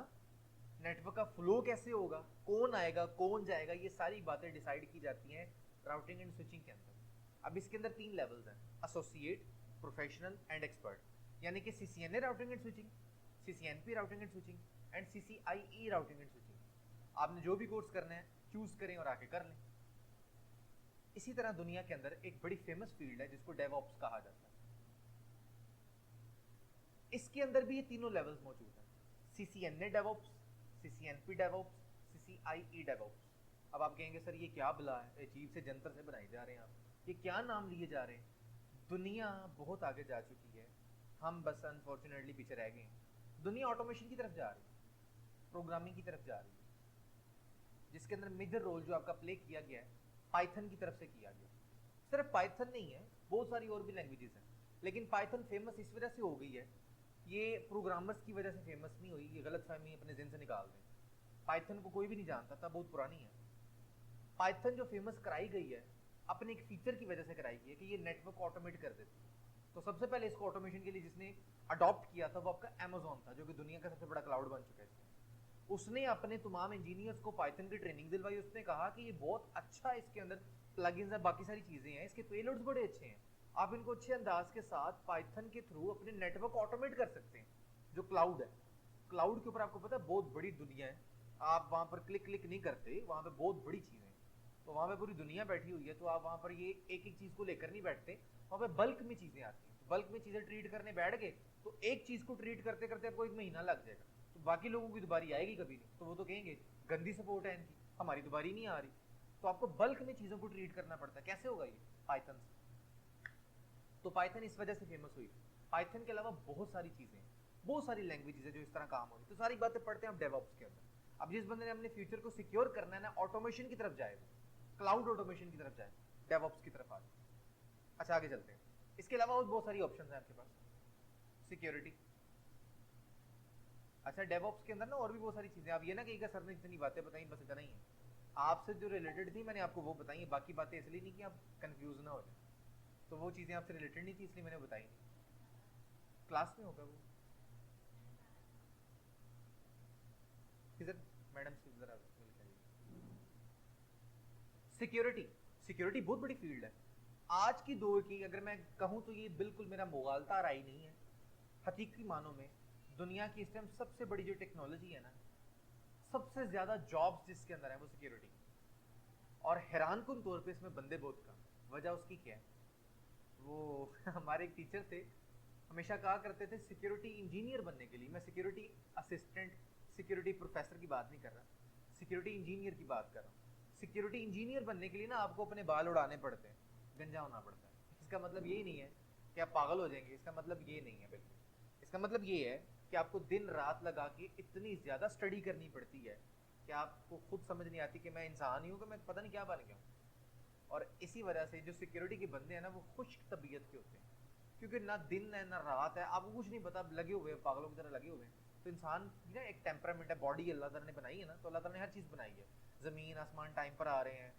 नेटवर्क का फ्लो कैसे होगा, कौन आएगा कौन जाएगा, ये सारी बातें डिसाइड की जाती हैं राउटिंग एंड स्विचिंग के अंदर। अब इसके अंदर 3 लेवल्स हैं, एसोसिएट, प्रोफेशनल एंड एक्सपर्ट। यानी कि CCNA routing and switching, CCNP routing and switching and CCIE routing and switching. आपने जो भी कोर्स करना है चूज करें और आके कर लें। इसी तरह दुनिया के अंदर एक बड़ी फेमस फील्ड है जिसको डेवऑप्स कहा जाता है। इसके अंदर भी ये तीनों लेवल्स मौजूद हैं, CCNA DevOps, CCNP DevOps, CCIE DevOps. अब आप कहेंगे सर ये क्या बला है, अजीब से जंतर से बनाए जा रहे हैं आप, ये क्या नाम लिए जा रहे हैं? दुनिया बहुत आगे जा चुकी है, हम बस अनफॉर्चुनेटली पीछे रह गए हैं। दुनिया ऑटोमेशन की तरफ जा रही है, प्रोग्रामिंग की तरफ जा रही है, जिसके अंदर मेजर रोल जो आपका प्ले किया गया है पाइथन की तरफ से किया गया। सिर्फ पाइथन नहीं है, बहुत सारी और भी लैंग्वेजेस हैं, लेकिन पाइथन फेमस इस वजह से हो गई है, ये प्रोग्रामर्स की वजह से फेमस नहीं हुई, ये गलतफहमी अपने जिन से निकाल दें। पाइथन को कोई भी नहीं जानता था, बहुत पुरानी है। पाइथन जो फेमस कराई गई है, अपने एक फीचर की वजह से कराई गई है कि ये नेटवर्क ऑटोमेट कर देती है। तो सबसे पहले इसको ऑटोमेशन के लिए जिसने अडॉप्ट किया था वो आपका अमेज़न था, जो कि दुनिया का सबसे बड़ा क्लाउड बन चुका है। उसने अपने तमाम इंजीनियर्स को पाइथन की ट्रेनिंग दिलवाई। उसने कहा कि ये बहुत अच्छा है, इसके अंदर प्लगइन्स है, बाकी सारी चीजें हैं, इसके पेलोड्स बड़े अच्छे हैं, आप इनको अच्छे अंदाज के साथ पाइथन के थ्रू अपने नेटवर्क ऑटोमेट कर सकते हैं। जो क्लाउड है, क्लाउड के ऊपर आपको पता है बहुत बड़ी दुनिया है, आप वहां पर क्लिक क्लिक नहीं करते, वहां पर बहुत बड़ी चीजें हैं, तो वहां पर पूरी दुनिया बैठी हुई है, तो आप वहां पर ये एक एक चीज को लेकर नहीं बैठते, वहां पर बल्क में चीजें आती हैं। बल्क में चीजें ट्रीट करने बैठ गए तो एक चीज को ट्रीट करते करते आपको 1 महीना लग जाएगा, तो बाकी लोगों की दुबारी आएगी कभी नहीं, तो वो तो कहेंगे गंदी सपोर्ट है इनकी, हमारी दुबारी नहीं आ रही। तो आपको बल्क में चीजों को ट्रीट करना पड़ता है। कैसे होगा ये? पाइथन से। तो पाइथन इस वजह से फेमस हुई। पाइथन के अलावा बहुत सारी चीजें हैं, बहुत सारी लैंग्वेजेस है जो इस तरह काम हो रही है। तो सारी बातें पढ़ते हैं हम डेवऑप्स के अंदर। अब जिस बंदे ने अपने फ्यूचर को सिक्योर करना है ना, ऑटोमेशन की तरफ जाए, क्लाउड ऑटोमेशन की तरफ जाए, डेवऑप्स की तरफ आ जाए। अच्छा आगे चलते हैं। इसके अलावा और बहुत सारी ऑप्शंस हैं आपके पास। सिक्योरिटी, अच्छा डेवऑप्स के अंदर ना और भी बहुत सारी चीजें। आप ये ना कहिएगा सर ने इतनी बातें बताई बस इतना ही है, आपसे जो रिलेटेड थी मैंने आपको वो बताई है, बाकी बातें इसलिए नहीं कि आप कंफ्यूज ना हो जाए, तो वो चीजें आपसे रिलेटेड नहीं थी इसलिए मैंने बताई नहीं। क्लास में होगा वो किधर, मैडम से जरा मिल करिए। सिक्योरिटी, सिक्योरिटी बहुत बड़ी फील्ड है आज की दौर की। अगर मैं कहूं तो ये बिल्कुल मेरा मुगालता राय नहीं है, हकीकी मानों में दुनिया की इस टाइम सबसे बड़ी जो टेक्नोलॉजी है ना, सबसे ज्यादा जॉब्स जिसके अंदर है वो सिक्योरिटी। और हैरान कुन तौर पे इसमें बंदे बहुत कम। वजह उसकी क्या है, वो हमारे एक टीचर थे, हमेशा कहा करते थे सिक्योरिटी इंजीनियर बनने के लिए, मैं सिक्योरिटी असिस्टेंट सिक्योरिटी प्रोफेसर की बात नहीं कर रहा, सिक्योरिटी इंजीनियर की बात कर रहा हूँ। सिक्योरिटी इंजीनियर बनने के लिए ना आपको अपने बाल उड़ाने पड़ते हैं, गंजा होना पड़ता है। इसका मतलब यही नहीं है कि आप पागल हो जाएंगे, इसका मतलब ये नहीं है बिल्कुल। इसका मतलब ये है कि आपको दिन रात लगा के इतनी ज्यादा स्टडी करनी पड़ती है कि आपको खुद समझ नहीं आती कि मैं इंसान ही हूँ कि मैं पता नहीं क्या बन गया हूँ। और इसी वजह से जो सिक्योरिटी के बंदे हैं ना वो खुश्क तबीयत के होते हैं, क्योंकि ना दिन है ना रात है, आपको कुछ नहीं पता, लगे हुए हैं पागलों की तरह लगे हुए हैं। तो इंसान की ना एक टेम्परामेंट है, बॉडी अल्लाह ताला ने बनाई है ना, तो अल्लाह ताला ने हर चीज़ बनाई है। ज़मीन आसमान टाइम पर आ रहे हैं,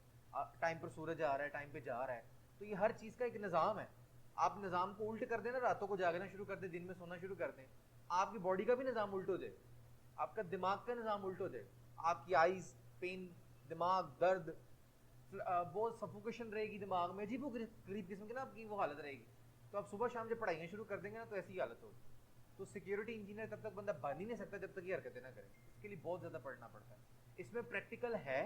टाइम पर सूरज आ रहा है, टाइम पे जा रहा है, तो ये हर चीज़ का एक निज़ाम है। आप निज़ाम को उल्ट कर दें ना, रातों को जागना शुरू कर दें, दिन में सोना शुरू कर दें, आपकी बॉडी का भी निज़ाम उल्ट हो जाए, आपका दिमाग का निज़ाम उल्ट हो जाए, आपकी आइज पेन, दिमाग दर्द, बहुत सफोकेशन रहेगी दिमाग में, अजीब गरीब किस्म की ना आपकी वो हालत रहेगी। तो आप सुबह शाम जब पढ़ाइयाँ शुरू कर देंगे ना तो ऐसी हालत होगी। तो सिक्योरिटी इंजीनियर तब तक बंदा बन ही नहीं सकता जब तक ये हरकतें ना करे, इसके लिए बहुत ज़्यादा पढ़ना पड़ता है। इसमें प्रैक्टिकल है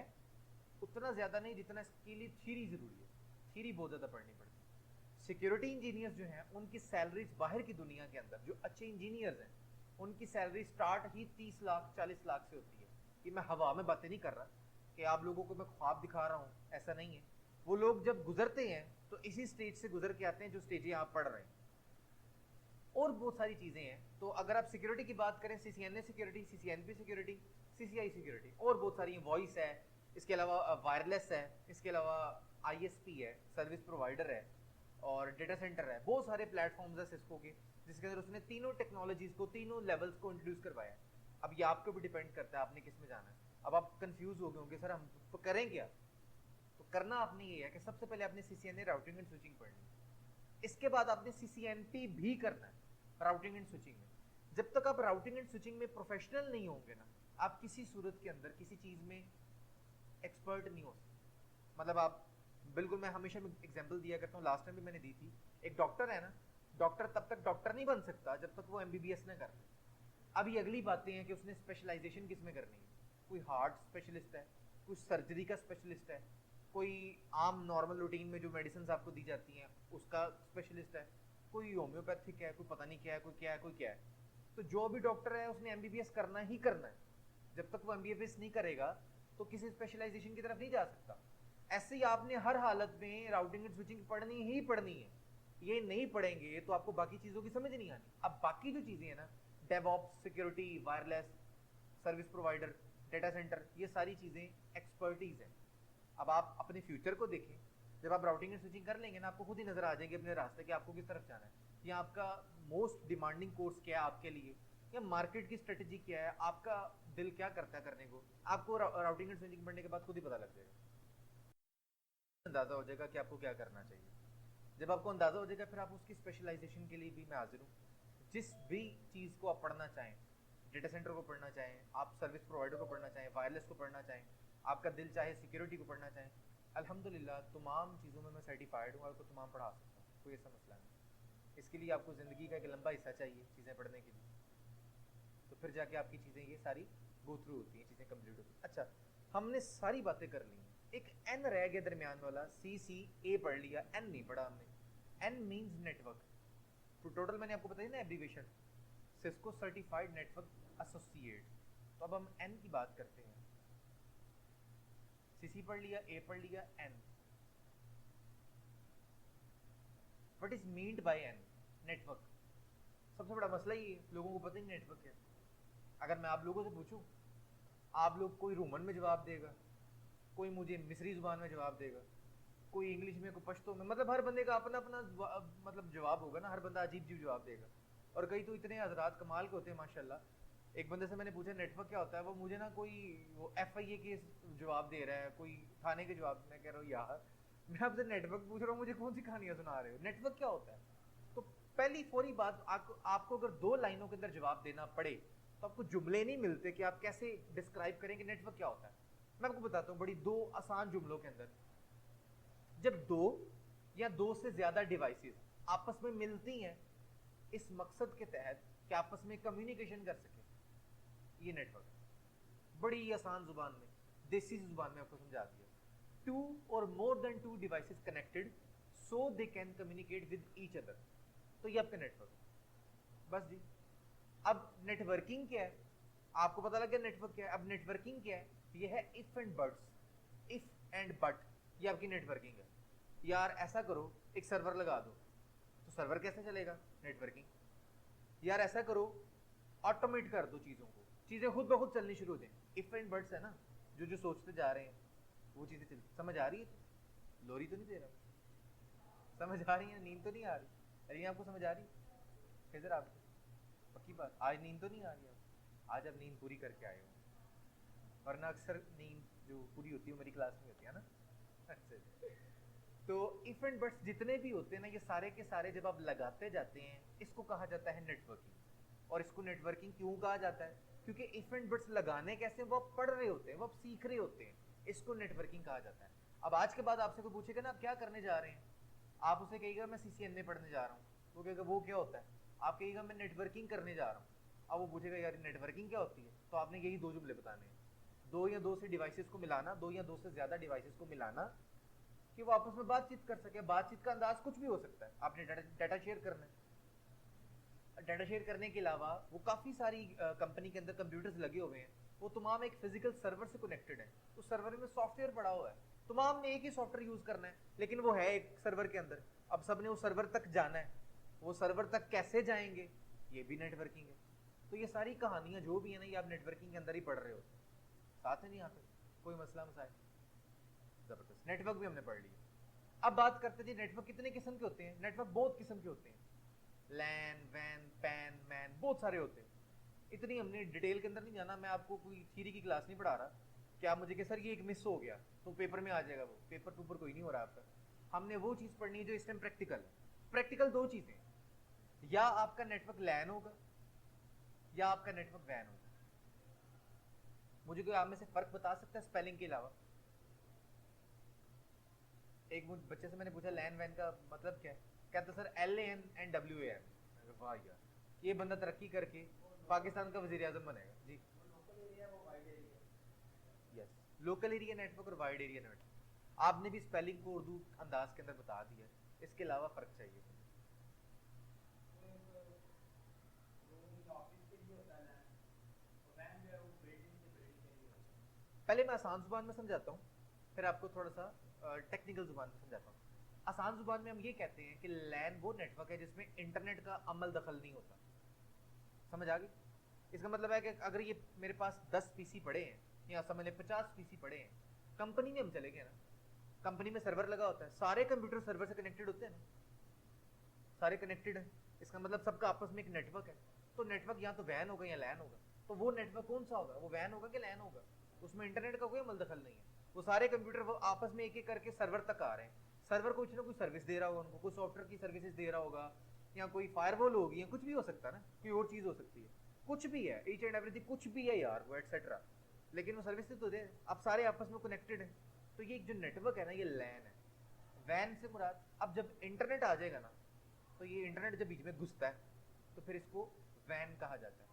उतना ज़्यादा नहीं जितना इसके लिए थ्योरी ज़रूरी है, थ्योरी बहुत ज़्यादा पढ़नी पड़ती है। सिक्योरिटी इंजीनियर्स जो हैं उनकी सैलरीज बाहर की दुनिया के अंदर जो अच्छे इंजीनियर्स हैं उनकी सैलरी स्टार्ट ही 30 लाख 40 लाख से होती है। कि मैं हवा में बातें नहीं कर रहा कि आप लोगों को मैं ख्वाब दिखा रहा हूँ, ऐसा नहीं है। वो लोग जब गुजरते हैं तो इसी स्टेज से गुजर के आते हैं जो स्टेजें आप पढ़ रहे हैं। और बहुत सारी चीज़ें हैं। तो अगर आप सिक्योरिटी की बात करें, CCNA security, CCNP security, CCI security, और बहुत सारी हैं, वॉइस है, इसके अलावा वायरलेस है, इसके अलावा आईएसपी है, सर्विस प्रोवाइडर है, और डेटा सेंटर है। बहुत सारे प्लेटफॉर्म्स है सिस्को के जिसके अंदर उसने तीनों टेक्नोलॉजीज को, तीनों लेवल्स को इंट्रोड्यूस करवाया। अब ये आपके ऊपर डिपेंड करता है आपने किस में जाना है। अब आप कंफ्यूज हो गए होंगे सर हम तो करें क्या, तो करना आपने ये है कि सबसे पहले आपने सीसीएनए राउटिंग एंड स्विचिंग पढ़नी, इसके बाद आपने सीसीएनपी भी करना है राउटिंग एंड स्विचिंग में। जब तक आप राउटिंग एंड स्विचिंग में प्रोफेशनल नहीं होंगे ना, आप किसी सूरत के अंदर किसी चीज में एक्सपर्ट नहीं हो सकते। मतलब आप बिल्कुल, मैं हमेशा एग्जांपल दिया करता हूँ, लास्ट टाइम भी मैंने दी थी। एक डॉक्टर है ना, डॉक्टर तब तक डॉक्टर नहीं बन सकता जब तक वो एमबीबीएस ना कर। अभी अगली बातें हैं कि उसने स्पेशलाइजेशन किस में करनी है। कोई हार्ट स्पेशलिस्ट है, कोई सर्जरी का स्पेशलिस्ट है, कोई आम नॉर्मल रूटीन में जो मेडिसिन आपको दी जाती हैं उसका स्पेशलिस्ट है, कोई होम्योपैथिक है, कोई पता नहीं क्या है, कोई क्या है, कोई क्या है। तो जो भी डॉक्टर है उसने एमबीबीएस करना ही करना है। जब तक वो एमबीबीएस नहीं करेगा तो किसी स्पेशलाइजेशन की तरफ नहीं जा सकता। ऐसे ही आपने हर हालत में राउटिंग एंड स्विचिंग पढ़नी ही पढ़नी है। ये नहीं पढ़ेंगे तो आपको बाकी चीज़ों की समझ नहीं आनी। अब बाकी जो चीज़ें हैं ना, DevOps, security, wireless, service provider, data centre, ये सारी चीज़ें एक्सपर्टीज है। अब आप अपने फ्यूचर को देखें, जब आप राउटिंग एंड स्विचिंग कर लेंगे ना आपको खुद ही नजर आ जाएगी अपने रास्ते कि आपको किस तरफ जाना है, या आपका मोस्ट डिमांडिंग कोर्स क्या है आपके लिए, या मार्केट की स्ट्रेटेजी क्या है, आपका दिल क्या करता है करने को। आपको राउटिंग एंड स्विचिंग पढ़ने के बाद खुद ही पता लग जाएगा, अंदाजा हो जाएगा कि आपको क्या करना चाहिए। जब आपको अंदाजा हो जाएगा फिर आप उसकी स्पेशलाइजेशन के लिए भी मैं हाजिर हूँ। जिस भी चीज़ को आप पढ़ना चाहें, डेटा सेंटर को पढ़ना चाहें, आप सर्विस प्रोवाइडर को पढ़ना चाहें, वायरलेस को पढ़ना चाहें, आपका दिल चाहे सिक्योरिटी को पढ़ना चाहें, अल्हम्दुलिल्लाह तमाम चीज़ों में मैं सर्टिफाइड हूँ, आपको तमाम पढ़ा सकता हूँ, कोई ऐसा मसला नहीं। इसके लिए आपको ज़िंदगी का एक लंबा हिस्सा चाहिए चीज़ें पढ़ने के लिए, तो फिर जाके आपकी चीज़ें ये सारी गो थ्रू होती हैं, चीज़ें कंप्लीट होती हैं। अच्छा, हमने सारी बातें कर ली हैं, एक एन रह गया दरमियान वाला, सी सी ए पढ़ लिया, एन नहीं पढ़ा हमने। N means network. तो टोटल मैंने आपको बताई ना abbreviation, Cisco certified network associate. तो अब हम एन की बात करते हैं। सीसी पढ़ लिया, ए पढ़ लिया, N. What is meant by N? Network. सबसे बड़ा मसला ही है, लोगों को पता ही नहीं नेटवर्क क्या है। अगर मैं आप लोगों से पूछूं, आप लोग कोई रोमन में जवाब देगा, कोई मुझे मिस्री जुबान में जवाब देगा, कोई इंग्लिश में, कोई पश्तो में, मतलब हर बंदे का अपना अपना मतलब जवाब होगा ना, हर बंदा अजीब अजीब जवाब देगा। और कई तो इतने हजरात कमाल के होते हैं माशाल्लाह। एक बंदे से मैंने पूछा नेटवर्क क्या होता है, वो मुझे ना कोई वो FIA के जवाब दे रहा है, कोई थाने के जवाब। मैं कह रहा हूँ यार, मैं आपसे नेटवर्क पूछ रहा हूँ, मुझे कौन सी कहानियां सुना रहे हो, नेटवर्क क्या होता है। तो पहली फौरी बात, आपको अगर 2 लाइनों के अंदर जवाब देना पड़े तो आपको जुमले नहीं मिलते कि आप कैसे डिस्क्राइब करेंगे नेटवर्क क्या होता है। मैं आपको बताता हूँ बड़ी 2 आसान जुमलों के अंदर। जब 2 या 2 से ज्यादा डिवाइसेस आपस में मिलती हैं इस मकसद के तहत कि आपस में कम्युनिकेशन कर सके, ये नेटवर्क बड़ी आसान जुबान में, देसी जुबान में आपको समझा दिया। 2 और more than 2 devices connected so they can communicate with each other, तो ये आपका नेटवर्क। बस जी। अब नेटवर्किंग क्या है, आपको पता लग गया नेटवर्क क्या है। अब नेटवर्किंग क्या है, ये है if and buts, if and but, ये आपकी नेटवर्किंग है। यार ऐसा करो, एक सर्वर लगा दो, तो सर्वर कैसे चलेगा, नेटवर्किंग। यार ऐसा करो, ऑटोमेट कर दो चीजों को, चीजें खुद ब खुद चलनी शुरू हो जाए, इफ एंड बट्स है ना, जो जो सोचते जा रहे हैं वो चीजें चल। समझ आ रही है, लोरी तो नहीं दे रहा, समझ आ रही है, नींद तो नहीं आ रही, अरे आपको समझ आ रही है किधर आपको, पक्की बात, आज नींद तो नहीं आ रही है, आज आप नींद पूरी करके आए हो, वरना अक्सर नींद जो पूरी होती है वो मेरी क्लास में होती है ना। अच्छा, तो इफ एंड बट्स जितने भी होते हैं ना, ये सारे के सारे जब आप लगाते जाते हैं, इसको कहा जाता है नेटवर्किंग। और इसको नेटवर्किंग क्यों कहा जाता है, क्योंकि इफ एंड बट्स लगाने कैसे, वो आप पढ़ रहे होते हैं, वो आप सीख रहे होते हैं, इसको नेटवर्किंग कहा जाता है। अब आज के बाद आपसे कोई पूछेगा ना आप क्या करने जा रहे हैं, आप उसे कहेगा मैं CCNA पढ़ने जा रहा हूँ, वो कहेगा वो क्या होता है, आप कहेगा मैं नेटवर्किंग करने जा रहा हूँ। अब वो पूछेगा यार नेटवर्किंग क्या होती है, तो आपने यही 2 जुमले बताने हैं, 2 या 2 से डिवाइसेस को मिलाना, 2 या 2 से ज्यादा डिवाइसेस को मिलाना कि वो आपस में बातचीत कर सके। बातचीत का अंदाज कुछ भी हो सकता है, आपने डाटा शेयर करना है, डाटा शेयर करने के अलावा वो काफी सारी कंपनी के अंदर कंप्यूटर्स लगे हुए हैं, वो तमाम एक फिजिकल सर्वर से कनेक्टेड है, उस सर्वर में सॉफ्टवेयर पड़ा हुआ है, तमाम ने एक ही सॉफ्टवेयर यूज करना है, लेकिन वो है एक सर्वर के अंदर। अब सबने उस सर्वर तक जाना है, वो सर्वर तक कैसे जाएंगे, ये भी नेटवर्किंग है। तो ये सारी कहानियां जो भी है ना, ये आप नेटवर्किंग के अंदर ही पढ़ रहे हो, साथ में नहीं आते कोई मसला मसाइल। जबरदस्त, नेटवर्क भी हमने पढ़ लिया। अब बात करते थे नेटवर्क कितने किस्म के होते हैं। नेटवर्क बहुत किस्म के होते हैं, लैन, वैन, पैन, मैन, बहुत सारे होते हैं। इतनी हमने डिटेल के अंदर नहीं जाना, मैं आपको कोई थ्योरी की क्लास नहीं पढ़ा रहा कि आप मुझे कि सर ये एक मिस हो गया तो पेपर में आ जाएगा, वो पेपर पेपर कोई नहीं हो रहा आपका। हमने वो चीज पढ़नी है जो इस टाइम प्रैक्टिकल है। प्रैक्टिकल 2 चीजें, या आपका नेटवर्क लैन होगा या आपका नेटवर्क वैन होगा। मुझे कोई आप में से फर्क बता सकता है स्पेलिंग के अलावा। एक बच्चे से मैंने पूछा लैन वैन का मतलब क्या है, कहता सर LAN and WAN। वाह यार, ये बंदा तरक्की करके पाकिस्तान का वजीर आजम बनेगा जी। यस, लोकल एरिया नेटवर्क और वाइड एरिया नेटवर्क। आपने भी स्पेलिंग को उर्दू अंदाज के अंदर बता दिया, इसके अलावा फर्क चाहिए। पहले मैं आसान जुबान में समझाता हूँ, फिर आपको थोड़ा सा टेक्निकल जुबान में समझाता हूँ। आसान जुबान में हम ये कहते हैं कि लैन वो नेटवर्क है जिसमें इंटरनेट का अमल दखल नहीं होता। समझ आ गई? इसका मतलब है कि अगर ये मेरे पास 10 PC पड़े हैं या समझ लें 50 PC पड़े हैं, कंपनी में हम चले गए ना, कंपनी में सर्वर लगा होता है, सारे कंप्यूटर सर्वर से कनेक्टेड होते हैं ना, सारे कनेक्टेड हैं, इसका मतलब सबका आपस में एक नेटवर्क है। तो नेटवर्क या तो वैन होगा या लैन होगा। तो वो नेटवर्क कौन सा होगा, वो वैन होगा कि लैन होगा, उसमें इंटरनेट का कोई अमल दखल नहीं है। वो सारे कंप्यूटर वो आपस में एक एक करके सर्वर तक आ रहे हैं, सर्वर कुछ ना कुछ सर्विस दे रहा होगा उनको, कोई सॉफ्टवेयर की सर्विसेज दे रहा होगा, या कोई फायरवॉल होगी, या कुछ भी हो सकता है ना, कोई और चीज हो सकती है, कुछ भी है, ईच एंड एवरीथिंग कुछ भी है यार, वो एटसेट्रा, लेकिन वो सर्विस तो दे, अब सारे आपस में कनेक्टेड है। तो ये जो नेटवर्क है ना, ये लैन है। वैन से मुराद, अब जब इंटरनेट आ जाएगा ना, तो ये इंटरनेट जब बीच में घुसता है तो फिर इसको वैन कहा जाता है,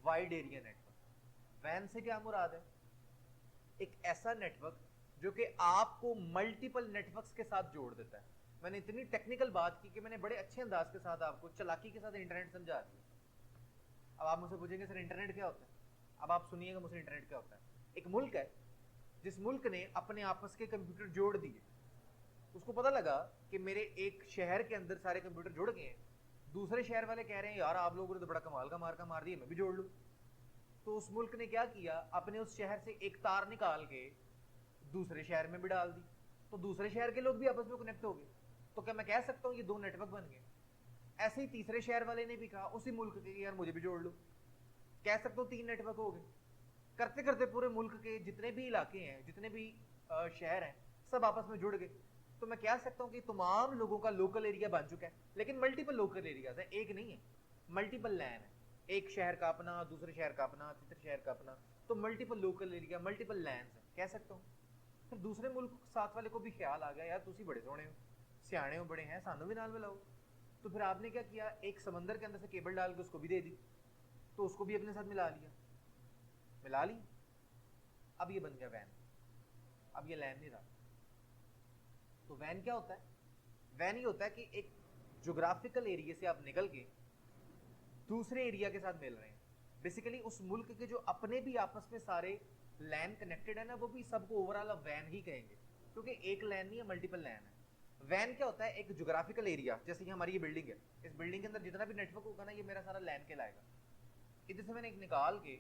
वाइड एरिया नेटवर्क। वैन से क्या मुराद है, एक ऐसा नेटवर्क जो कि आपको मल्टीपल नेटवर्क्स के साथ जोड़ देता है। मैंने इतनी टेक्निकल बात की कि मैंने बड़े अच्छे अंदाज के साथ आपको चालाकी के साथ इंटरनेट समझा दिया। अब आप मुझसे पूछेंगे सर इंटरनेट क्या होता है, अब आप सुनिएगा मुझसे इंटरनेट क्या होता है। एक मुल्क है, जिस मुल्क ने अपने आपस के कंप्यूटर जोड़ दिए, उसको पता लगा कि मेरे एक शहर के अंदर सारे कंप्यूटर जुड़ गए हैं, दूसरे शहर वाले कह रहे हैं यार आप लोगों ने तो बड़ा कमाल का मार्का मार दिया, मैं भी जोड़ लूं। तो उस मुल्क ने क्या किया, अपने उस शहर से एक तार निकाल के दूसरे शहर में भी डाल दी, तो दूसरे शहर के लोग भी आपस में कनेक्ट हो गए। तो क्या मैं कह सकता हूँ ये दो नेटवर्क बन गए। ऐसे ही तीसरे शहर वाले ने भी कहा उसी मुल्क के, यार मुझे भी जोड़ लो, कह सकता हूँ तीन नेटवर्क हो गए। करते करते पूरे मुल्क के जितने भी इलाके हैं, जितने भी शहर हैं, सब आपस में जुड़ गए। तो मैं कह सकता हूँ कि तमाम लोगों का लोकल एरिया बन चुका है, लेकिन मल्टीपल लोकल एरियाज है, एक नहीं है, मल्टीपल लैन है। एक शहर का अपना, दूसरे शहर का अपना, तीसरे शहर का अपना, तो multiple local area, multiple land है, कह सकता हूँ। फिर दूसरे मुल्क साथ वाले को भी ख्याल आ गया, यार तुसी बड़े सोने हो, सियाने हो, बड़े हैं, सानू भी नाल मिलाओ। तो फिर आपने क्या किया, एक समंदर के अंदर से केबल डाल के उसको भी दे दी, तो उसको भी अपने साथ मिला लिया, मिला ली। अब ये बन गया वैन, अब ये लैन नहीं रहा। तो वैन क्या होता है, वैन ये होता है कि एक ज्योग्राफिकल एरिया से आप निकल के दूसरे एरिया के साथ मिल रहे हैं। बेसिकली उस मुल्क के जो अपने भी आपस में सारे लैन कनेक्टेड है ना, वो भी सबको ओवरऑल वैन ही कहेंगे, क्योंकि एक लैन नहीं है, मल्टीपल लैन है। वैन क्या होता है, एक ज्योग्राफिकल एरिया, जैसे कि हमारी ये बिल्डिंग है, इस बिल्डिंग के अंदर जितना भी नेटवर्क होगा ना, ये मेरा सारा लैन कहलाएगा। इधर से मैंने एक निकाल के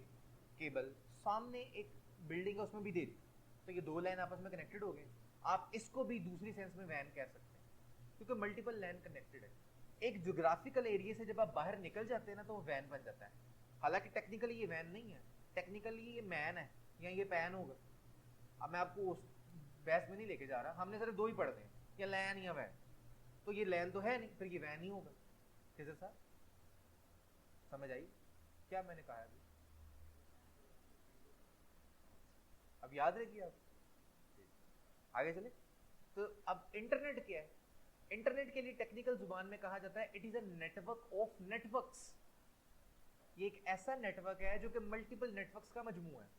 केबल सामने एक बिल्डिंग है उसमें भी दे दी, तो ये दो लाइन आपस में कनेक्टेड हो गए। आप इसको भी दूसरी सेंस में वैन कह सकते हैं, क्योंकि मल्टीपल लैन कनेक्टेड है। एक ज्योग्राफिकल एरिया से जब आप बाहर निकल जाते हैं ना, तो वो वैन बन जाता है। हालांकि टेक्निकली ये वैन नहीं है, टेक्निकली ये मैन है या ये पैन होगा। अब मैं आपको उस बहस में नहीं लेके जा रहा, हमने सिर्फ दो ही पढ़ते हैं, या लैन या वैन। तो ये लैन तो है नहीं, फिर ये वैन ही होगा। किसे साहब समझ आई क्या मैंने कहा अभी? अब याद रखिए आप, आगे चले। तो अब इंटरनेट क्या है, इंटरनेट के लिए टेक्निकल जुबान में कहा जाता है it is a network of networks. ये एक ऐसा नेटवर्क है जो कि मल्टीपल नेटवर्क्स का मजमू है।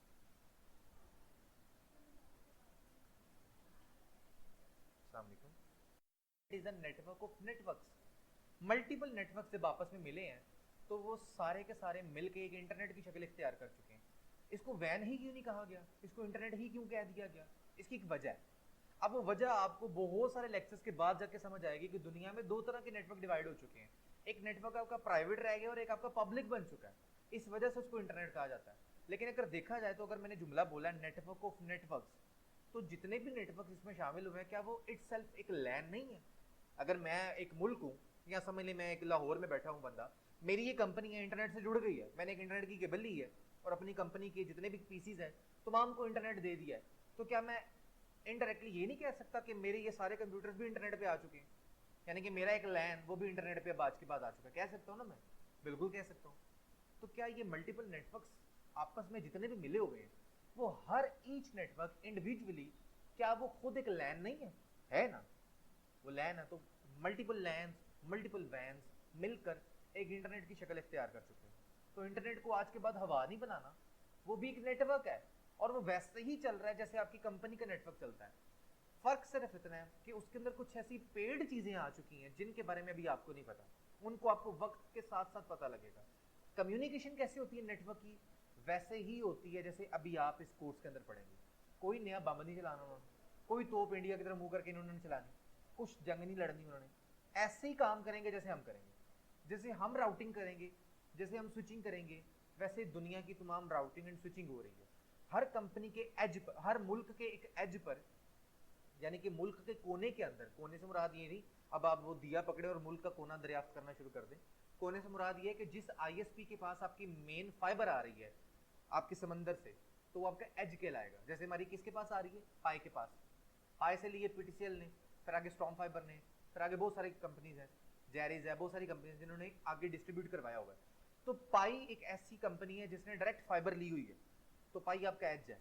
It is a network of networks. Multiple network जब आपस में मिले हैं, तो वो सारे के सारे मिलकर एक इंटरनेट की शक्ल इख्तियार कर चुके हैं। इसको वैन ही क्यों नहीं कहा गया, इसको इंटरनेट ही क्यों कह दिया गया, इसकी एक वजह है। अब वो वजह आपको बहुत सारे लेक्चर्स के बाद जाके समझ आएगी कि दुनिया में दो तरह के नेटवर्क डिवाइड हो चुके हैं। एक नेटवर्क आपका प्राइवेट रह गया और एक आपका पब्लिक बन चुका है, इस वजह से उसको इंटरनेट कहा जाता है। लेकिन अगर देखा जाए तो अगर मैंने जुमला बोला नेटवर्क ऑफ नेटवर्क्स, तो जितने भी नेटवर्क इसमें शामिल हुए हैं, क्या वो इटसेल्फ एक लैन नहीं है? अगर मैं एक मुल्क हूँ, या समझ ले मैं एक लाहौर में बैठा हूँ बंदा, मेरी ये कंपनी है, इंटरनेट से जुड़ गई है, मैंने एक इंटरनेट की केबल ली है और अपनी कंपनी के जितने भी पीसीज हैं तमाम को इंटरनेट दे दिया है, तो क्या मैं इनडायरेक्टली ये नहीं कह सकता कि मेरे ये सारे कंप्यूटर्स भी इंटरनेट पे आ चुके हैं, यानी कि मेरा एक लैन वो भी इंटरनेट पे आज के बाद आ चुका है? कह सकता हूँ ना मैं, बिल्कुल कह सकता हूँ। तो क्या ये मल्टीपल नेटवर्क्स आपस में जितने भी मिले हुए हैं, वो हर ईच नेटवर्क इंडिविजुअली, क्या वो खुद एक लैन नहीं है? है ना, वो लैन है। तो मल्टीपल लैंस, मल्टीपल वैन्स मिलकर एक इंटरनेट की शक्ल इख्तियार कर चुके हैं। तो इंटरनेट को आज के बाद हवा नहीं बनाना, वो भी एक नेटवर्क है, और वो वैसे ही चल रहा है जैसे आपकी कंपनी का नेटवर्क चलता है। फर्क सिर्फ इतना है कि उसके अंदर कुछ ऐसी पेड चीजें आ चुकी हैं जिनके बारे में अभी आपको नहीं पता, उनको आपको वक्त के साथ साथ पता लगेगा। कम्युनिकेशन कैसे होती है नेटवर्क की, वैसे ही होती है जैसे अभी आप इस कोर्स के अंदर पढ़ेंगे। कोई नया बम नहीं चलाना उन्होंने, कोई तोप इंडिया की तरफ मुंह करके इन्होंने चलानी, कुछ जंग नहीं लड़नी उन्होंने। ऐसे ही काम करेंगे जैसे हम करेंगे, जैसे हम राउटिंग करेंगे, जैसे हम स्विचिंग करेंगे, वैसे दुनिया की तमाम राउटिंग एंड स्विचिंग हो रही है। हर कंपनी के एज पर, हर मुल्क के एक एज पर, यानी कि मुल्क के कोने के अंदर, कोने से मुराद ये नहीं अब आप वो दिया पकड़े और मुल्क का कोना दरियाफ्त करना शुरू कर दें। कोने से मुराद ये है कि जिस आईएसपी के पास आपकी मेन फाइबर आ रही है आपके समंदर से, तो वो आपका एज कहलाएगा। जैसे हमारी किसके पास आ रही है, पाई के पास, पाई से लिए पीटीसीएल ने, फिर आगे स्टॉर्म फाइबर ने, फिर आगे बहुत सारी कंपनीज हैं, जेरीज है, बहुत सारी कंपनीज जिन्होंने आगे डिस्ट्रीब्यूट करवाया होगा। तो पाई एक ऐसी कंपनी है जिसने डायरेक्ट फाइबर ली हुई है, तो पाई आपका एज है।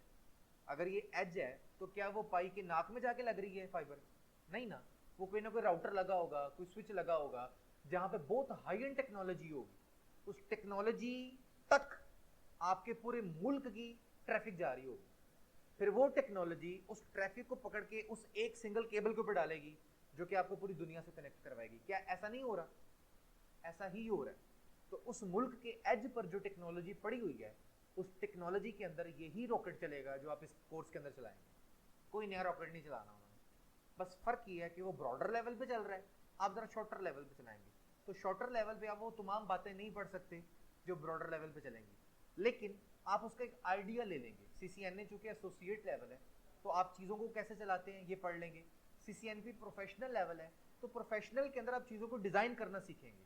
अगर ये एज है तो क्या वो पाई के नाक में जाके लग रही है फाइबर? नहीं ना, वो कोई ना कोई राउटर लगा होगा, कोई स्विच लगा होगा, जहां पे बहुत हाई एंड टेक्नोलॉजी होगी, उस टेक्नोलॉजी तक आपके पूरे मुल्क की ट्रैफिक जा रही होगी। फिर वो टेक्नोलॉजी उस ट्रैफिक को पकड़ के उस एक सिंगल केबल के ऊपर डालेगी, जो कि आपको पूरी दुनिया से कनेक्ट करवाएगी। क्या ऐसा नहीं हो रहा? ऐसा ही हो रहा है। तो उस मुल्क के एज पर जो टेक्नोलॉजी पड़ी हुई है, उस टेक्नोलॉजी के अंदर यही रॉकेट चलेगा जो आप इस कोर्स के अंदर चलाएंगे। कोई नया रॉकेट नहीं चलाना उन्होंने, बस फर्क ये है कि वो ब्रॉडर लेवल पे चल रहा है, आप जरा शॉर्टर लेवल पे चलाएंगे। तो शॉर्टर लेवल पे आप वो तमाम बातें नहीं पढ़ सकते जो ब्रॉडर लेवल पे चलेंगी, लेकिन आप उसका एक आइडिया ले लेंगे। CCNA चूंकि एसोसिएट लेवल है तो आप चीज़ों को कैसे चलाते हैं ये पढ़ लेंगे। CCNP प्रोफेशनल लेवल है तो प्रोफेशनल के अंदर आप चीज़ों को डिज़ाइन करना सीखेंगे।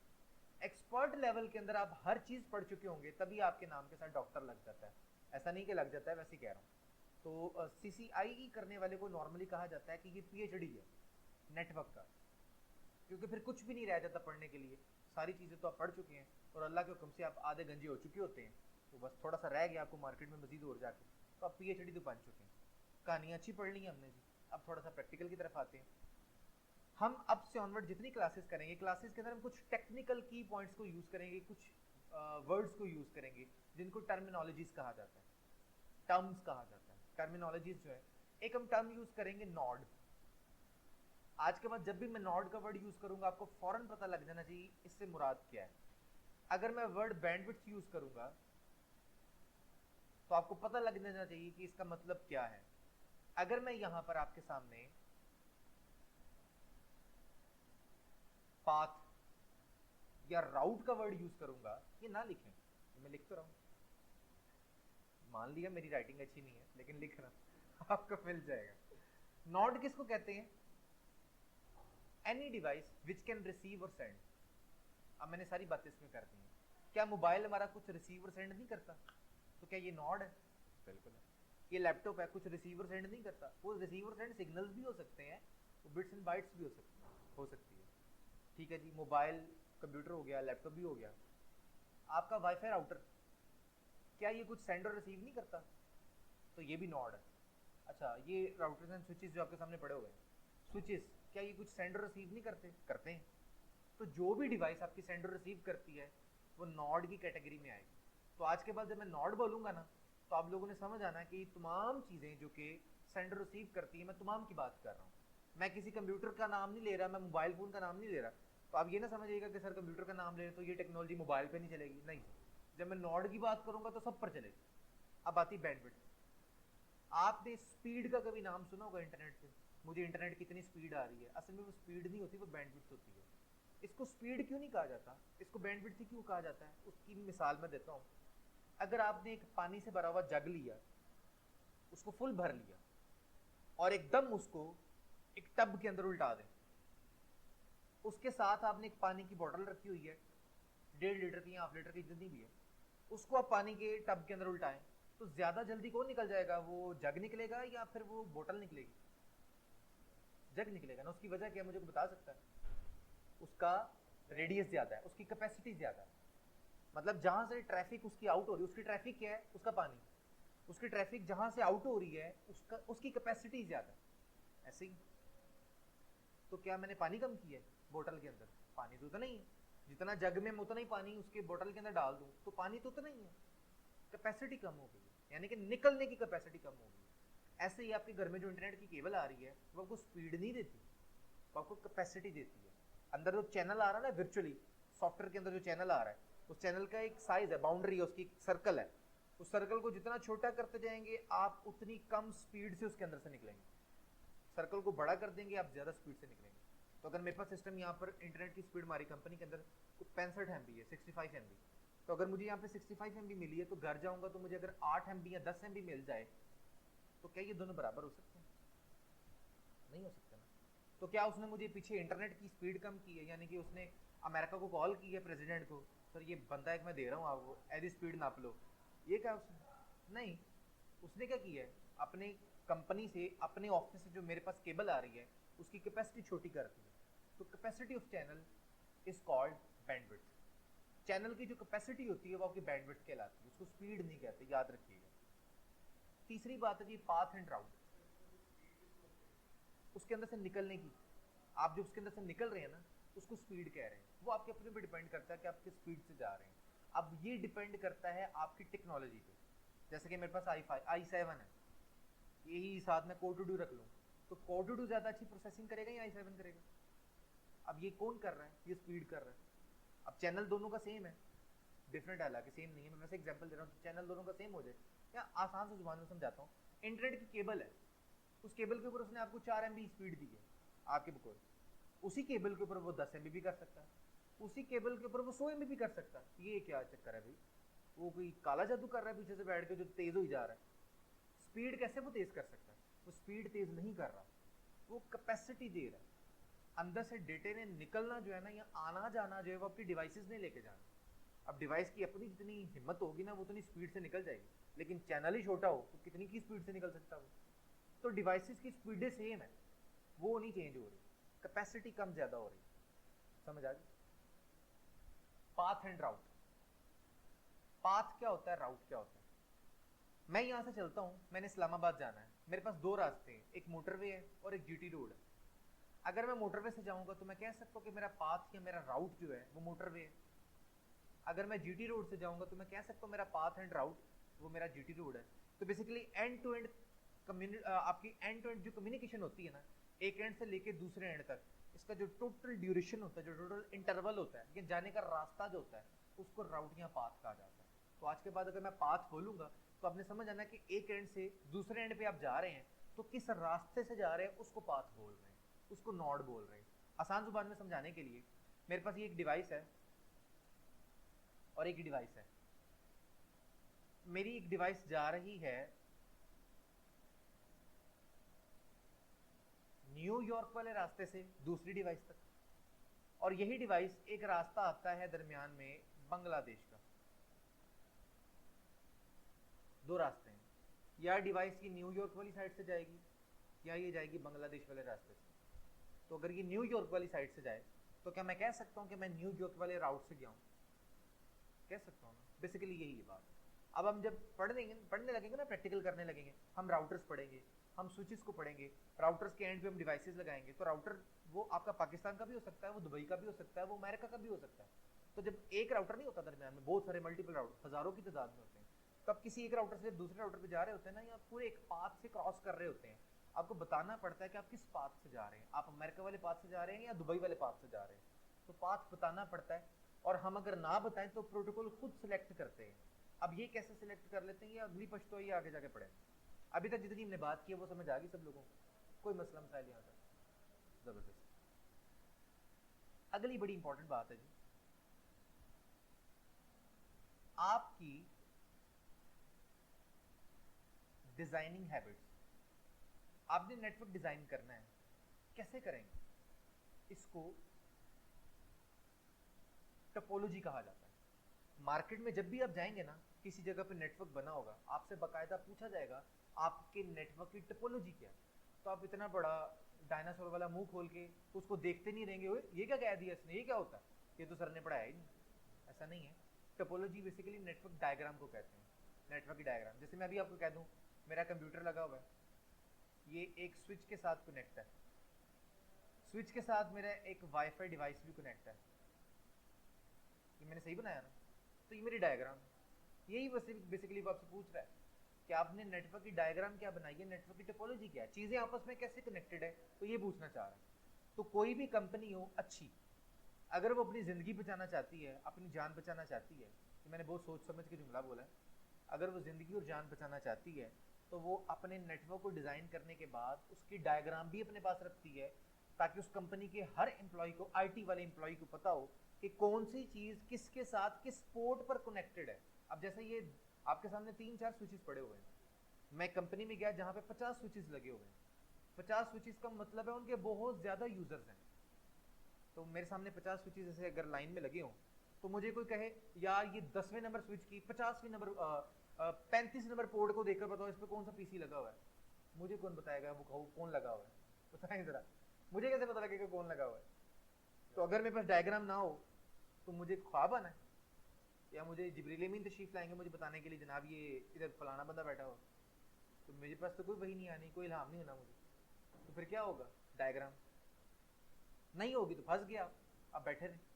एक्सपर्ट लेवल के अंदर आप हर चीज़ पढ़ चुके होंगे तभी आपके नाम के साथ डॉक्टर लग जाता है, ऐसा नहीं कि लग जाता है, वैसे कह रहा हूँ। तो CCIE करने वाले को नॉर्मली कहा जाता है कि ये PhD है नेटवर्क का, क्योंकि फिर कुछ भी नहीं रह जाता पढ़ने के लिए, सारी चीज़ें तो आप पढ़ चुके हैं और अल्लाह के हुक्म से आप आधे गंजे हो चुके होते हैं, तो बस थोड़ा सा रह गया आपको मार्केट में मजीद और जाके, तो आप PhD तो बन चुके हैं। कहानियाँ अच्छी पढ़ ली है हमने जी, अब थोड़ा सा प्रैक्टिकल की तरफ आते हैं। हम अब से ऑनवर्ड जितनी क्लासेस करेंगे, क्लासेस के अंदर हम कुछ टेक्निकल की पॉइंट्स को यूज़ करेंगे, कुछ वर्ड्स को यूज़ करेंगे जिनको टर्मिनोलॉजीज कहा जाता है, टर्म्स कहा जाता है। टर्मिनोलॉजीज जो है, एक हम टर्म यूज़ करेंगे नॉड। आज के बाद जब भी मैं नॉड का वर्ड यूज़ करूंगा आपको फौरन पता लग जाना चाहिए इससे मुराद क्या है। अगर मैं वर्ड बैंडविड्थ यूज़ करूंगा तो आपको पता लग जाना चाहिए कि इसका मतलब क्या है। अगर मैं यहां पर आपके सामने पाथ या राउट का वर्ड यूज करूंगा, ये ना लिखें, मैं लिख तो रहा हूं, मान लिया मेरी राइटिंग अच्छी नहीं है लेकिन लिख रहा आपको मिल जाएगा। नॉड किसको कहते हैं? Any device which can receive और सेंड। अब मैंने सारी बातें इसमें कर दी हैं। क्या मोबाइल हमारा कुछ रिसीव और सेंड नहीं करता? तो क्या ये नॉड है? बिल्कुल है। ये लैपटॉप है, कुछ रिसीवर सेंड नहीं करता? वो रिसीवर सेंड सिग्नल्स भी हो सकते हैं, वो बिट्स एंड बाइट्स भी हो सकती है। ठीक है जी, मोबाइल कंप्यूटर हो गया, लैपटॉप भी हो गया। आपका वाईफाई राउटर, क्या ये कुछ सेंड और रिसीव नहीं करता? तो ये भी नॉड है। अच्छा, ये राउटर्स एंड स्विचेस जो आपके सामने पड़े हुए हैं, स्विचेस, क्या ये कुछ सेंड और रिसीव नहीं करते? करते हैं। तो जो भी डिवाइस आपकी सेंड और रिसीव करती है वो नॉड की कैटेगरी में आएगी। तो आज के बाद जब मैं नॉड बोलूंगा ना तो आप लोगों ने समझ आना कि तमाम चीज़ें जो कि सेंड और रिसीव करती है, मैं तमाम की बात कर रहा हूँ। मैं किसी कंप्यूटर का नाम नहीं ले रहा, मैं मोबाइल फ़ोन का नाम नहीं ले रहा। तो आप ये ना समझिएगा कि सर कंप्यूटर का नाम ले रहे तो ये टेक्नोलॉजी मोबाइल पे नहीं चलेगी, नहीं। जब मैं नॉड की बात करूंगा तो सब पर चलेगी। अब आती बैंडविड्थ। आपने स्पीड का कभी नाम सुना होगा इंटरनेट पे, मुझे इंटरनेट की इतनी स्पीड आ रही है। असल में वो स्पीड नहीं होती, वो बैंडविड्थ होती है। इसको स्पीड क्यों नहीं कहा जाता, इसको बैंडविड्थ ही क्यों कहा जाता है, उसकी मिसाल मैं देता हूँ। अगर आपने एक पानी से भरा हुआ जग लिया, उसको फुल भर लिया और एकदम उसको एक टब के अंदर उल्टा दें, उसके साथ आपने एक पानी की बोतल रखी हुई है 1.5 लीटर की या हाफ लीटर की, जितनी भी है, उसको आप पानी के टब के अंदर उल्टाएं तो ज्यादा जल्दी कौन निकल जाएगा? वो जग निकलेगा या फिर वो बोतल निकलेगी? जग निकलेगा ना। उसकी वजह क्या है, मुझे को बता सकता है? उसका रेडियस ज्यादा है, उसकी कैपेसिटी ज्यादा है। मतलब जहां से ट्रैफिक उसकी आउट हो रही है, उसकी ट्रैफिक क्या है? उसका पानी। उसकी ट्रैफिक जहां से आउट हो रही है उसकी कैपेसिटी ज्यादा है। ऐसे ही तो क्या मैंने पानी कम किया है बोतल के अंदर? पानी तो उतना ही है जितना जग में, मैं उतना ही पानी उसके बोतल के अंदर डाल दूं तो पानी तो उतना ही है, कैपेसिटी कम हो गई है, यानी कि निकलने की कैपेसिटी कम हो गई है। ऐसे ही आपके घर में जो इंटरनेट की केबल आ रही है वो आपको स्पीड नहीं देती, वो आपको कैपेसिटी देती है। अंदर जो चैनल आ रहा है ना, वर्चुअली सॉफ्टवेयर के अंदर जो चैनल आ रहा है, उस चैनल का एक साइज है, बाउंड्री है, उसकी एक सर्कल है। उस सर्कल को जितना छोटा करते जाएंगे आप उतनी कम स्पीड से उसके अंदर से निकलेंगे। सर्कल को बड़ा कर देंगे आप ज्यादा स्पीड से निकलेंगे। तो अगर मेरे पास सिस्टम यहाँ पर इंटरनेट की स्पीड हमारी कंपनी के अंदर 65 MB है, 65 MB, तो अगर मुझे यहाँ पे 65 MB मिली है तो घर जाऊंगा तो मुझे अगर 8 MB या 10 MB मिल जाए तो क्या ये दोनों बराबर हो सकते हैं? नहीं हो सकते ना। तो क्या उसने मुझे पीछे इंटरनेट की स्पीड कम की है, यानी कि उसने अमेरिका को कॉल की है, प्रेसिडेंट को, सर ये बंदा एक मैं दे रहा हूँ आपको, ऐसी स्पीड नाप लो, ये क्या उसने? नहीं। उसने क्या किया है, अपने कंपनी से, अपने ऑफिस से जो मेरे पास केबल आ रही है उसकी कैपेसिटी छोटी कर दी है। तो capacity of channel is called bandwidth. Channel की जो कैपेसिटी होती है वो आपकी बैंडविड्थ कहलाती है, उसको स्पीड नहीं कहते, याद रखिएगा। तीसरी बात है जी पाथ एंड राउट, उसके अंदर से निकलने की। आप जो उसके अंदर से निकल रहे हैं ना उसको स्पीड कह रहे हैं, वो आपके अपने पे डिपेंड करता है कि आप किस स्पीड से जा रहे हैं। अब ये डिपेंड करता है आपकी टेक्नोलॉजी पे। जैसे कि मेरे पास i7 है, यही साथ में कोड टू डू रख लूँ तो कोड टू डू ज़्यादा अच्छी प्रोसेसिंग करेगा या i7 करेगा? अब ये कौन कर रहा है? ये स्पीड कर रहा है। अब चैनल दोनों का सेम है, डिफरेंट है, हालांकि सेम नहीं है, मैं वैसे एग्जांपल दे रहा हूँ तो चैनल दोनों का सेम हो जाए। या आसान से जुबान में समझाता हूँ, इंटरनेट की केबल है, उस केबल के ऊपर उसने आपको 4 MB स्पीड दी है आपके बुक, उसी केबल के ऊपर वो 10 MB भी कर सकता है। उसी केबल के ऊपर वो 100 MB कर सकता है। ये क्या चक्कर है भाई, वो कोई काला जादू कर रहा है पीछे से बैठ के जो तेज हो जा रहा है। स्पीड कैसे वो तेज कर सकता है, वो स्पीड तेज नहीं कर रहा, वो कैपेसिटी दे रहा है। अंदर से डेटे ने निकलना जो है ना, या आना जाना जो है वो अपनी डिवाइसेस ने लेके जाना। अब डिवाइस की अपनी जितनी हिम्मत होगी ना वो उतनी स्पीड से निकल जाएगी, लेकिन चैनल ही छोटा हो तो कितनी की स्पीड से निकल सकता वो। तो डिवाइसेस की स्पीडें सेम है, वो नहीं चेंज हो रही, कैपेसिटी कम ज्यादा हो रही। समझ आ गई। Path and route. पाथ क्या होता है, राउट क्या होता है। मैं यहां से चलता हूं, मैंने इस्लामाबाद जाना है, मेरे पास दो रास्ते हैं, एक मोटरवे है और एक जीटी रोड है। अगर मैं मोटरवे से जाऊंगा तो मैं कह सकता हूं कि मेरा पाथ या मेरा राउट जो है वो मोटरवे है। अगर मैं जीटी रोड से जाऊंगा तो मैं कह सकता हूं मेरा पाथ एंड राउट वो मेरा जीटी रोड है। तो बेसिकली एंड टू एंड आपकी एंड टू एंड जो कम्युनिकेशन होती है ना, एक एंड से लेके दूसरे एंड तक, इसका जो टोटल ड्यूरेशन होता है, जो टोटल इंटरवल होता है, ये जाने का रास्ता जो होता है, उसको राउट या पाथ कहा जाता है। तो आज के बाद अगर मैं पाथ बोलूंगा तो आपने समझ आना कि एक एंड से दूसरे एंड पे आप जा रहे हैं, तो किस रास्ते से जा रहे हैं उसको पाथ बोल रहे हैं, उसको नॉड बोल रहे हैं। आसान जुबान में समझाने के लिए, मेरे पास ये एक डिवाइस है और एक डिवाइस है। मेरी एक डिवाइस जा रही है न्यूयॉर्क वाले रास्ते से दूसरी डिवाइस तक, और यही डिवाइस एक रास्ता आता है दरमियान में बांग्लादेश का। दो रास्ते हैं, या डिवाइस की न्यूयॉर्क वाली साइड से जाएगी या ये जाएगी बांग्लादेश वाले रास्ते से। तो अगर ये न्यूयॉर्क वाली साइड से जाए तो क्या मैं कह सकता हूं कि मैं न्यूयॉर्क वाले राउट से गया हूं, कह सकता हूं ना। बेसिकली यही है बात। अब हम जब पढ़ने लगेंगे ना, प्रैक्टिकल करने लगेंगे, हम राउटर्स पढ़ेंगे, हम स्विचेस को पढ़ेंगे, राउटर्स के एंड पे हम डिवाइसेस लगाएंगे। तो राउटर वो आपका पाकिस्तान का भी हो सकता है, वो दुबई का भी हो सकता है, वो अमेरिका का भी हो सकता है। तो जब एक राउटर नहीं होता दरमियान में, बहुत सारे मल्टीपल राउटर हजारों की तादाद में होते हैं, तो आप किसी एक राउटर से दूसरे राउटर पे जा रहे होते हैं ना, या पूरे एक पाथ से क्रॉस कर रहे होते हैं, आपको बताना पड़ता है कि आप किस पाथ से जा रहे हैं, आप अमेरिका वाले पाथ से जा रहे हैं या दुबई वाले पाथ से जा रहे हैं। तो पाथ बताना पड़ता है, और हम अगर ना बताएं तो प्रोटोकॉल खुद सिलेक्ट करते हैं। अब ये कैसे सिलेक्ट कर लेते हैं, ये अगली पश्तो आगे जाके पढ़े। अभी तक जितनी हमने बात की है वो समझ आ गई सब लोगों को, कोई मसला मसाइल यहाँ तक। जबरदस्त। अगली बड़ी इंपॉर्टेंट बात है जी, आपकी डिजाइनिंग हैबिट्स। आपने नेटवर्क डिजाइन करना है, कैसे करेंगे, इसको टोपोलॉजी कहा जाता है। मार्केट में जब भी आप जाएंगे ना, किसी जगह पे नेटवर्क बना होगा, आपसे बाकायदा पूछा जाएगा आपके नेटवर्क की टोपोलॉजी क्या है। तो आप इतना बड़ा डायनासोर वाला मुंह खोल के उसको देखते नहीं रहेंगे, ये क्या कह दिया इसने, ये क्या होता है, ये तो सर ने पढ़ाया ही नहीं। ऐसा नहीं है। टोपोलॉजी बेसिकली नेटवर्क डायग्राम को कहते हैं। नेटवर्क की डायग्राम, जैसे मैं अभी आपको कह दूं मेरा कंप्यूटर लगा हुआ है, ये एक स्विच के साथ कनेक्ट है, स्विच के साथ मेरा एक वाईफाई डिवाइस भी कनेक्ट है। ये मैंने सही बनाया ना, तो ये मेरी डायग्राम है। यही बेसिकली वो आपसे पूछ रहा है कि आपने नेटवर्क की डायग्राम क्या बनाई है, नेटवर्क की टोपोलॉजी क्या है, चीजें आपस में कैसे कनेक्टेड है, तो ये पूछना चाह रहा है। तो कोई भी कंपनी हो अच्छी, अगर वो अपनी जिंदगी बचाना चाहती है, अपनी जान बचाना चाहती है, तो मैंने बहुत सोच समझ के जुमला बोला है, अगर वो जिंदगी और जान बचाना चाहती है तो वो अपने नेटवर्क को डिजाइन करने के बाद उसकी डायग्राम भी अपने पास रखती है, ताकि उस कंपनी के हर एम्प्लॉय को, आईटी वाले एम्प्लॉय को पता हो कि कौन सी चीज किसके साथ किस पोर्ट पर कनेक्टेड है। अब जैसे ये आपके सामने 3-4 स्विचेस पड़े हुए हैं, मैं कंपनी में गया जहां पे 50 स्विचेस लगे हुए हैं। 50 स्विचेस का मतलब है उनके बहुत ज्यादा यूजर्स हैं। तो मेरे सामने 50 स्विचेस ऐसे अगर लाइन में लगे हों, तो मुझे कोई कहे यार ये 10वें नंबर स्विच की 50वें नंबर 35 नंबर पोर्ट को देखकर बताओ इस पर कौन सा पीसी लगा हुआ है, मुझे कौन बताएगा वो कौन लगा हुआ है, बताएं जरा, मुझे कैसे पता लगेगा कौन लगा हुआ है। तो अगर मेरे पास डायग्राम ना हो तो मुझे ख्वाब आना है, या मुझे जिब्रील अमीन तशरीफ लाएंगे मुझे बताने के लिए जनाब ये इधर फलाना बंदा बैठा हो, तो मेरे पास तो कोई वही नहीं आनी, कोई इल्हाम नहीं होना मुझे। तो फिर क्या होगा, डायग्राम नहीं होगी तो फंस गया, आप बैठे रहे।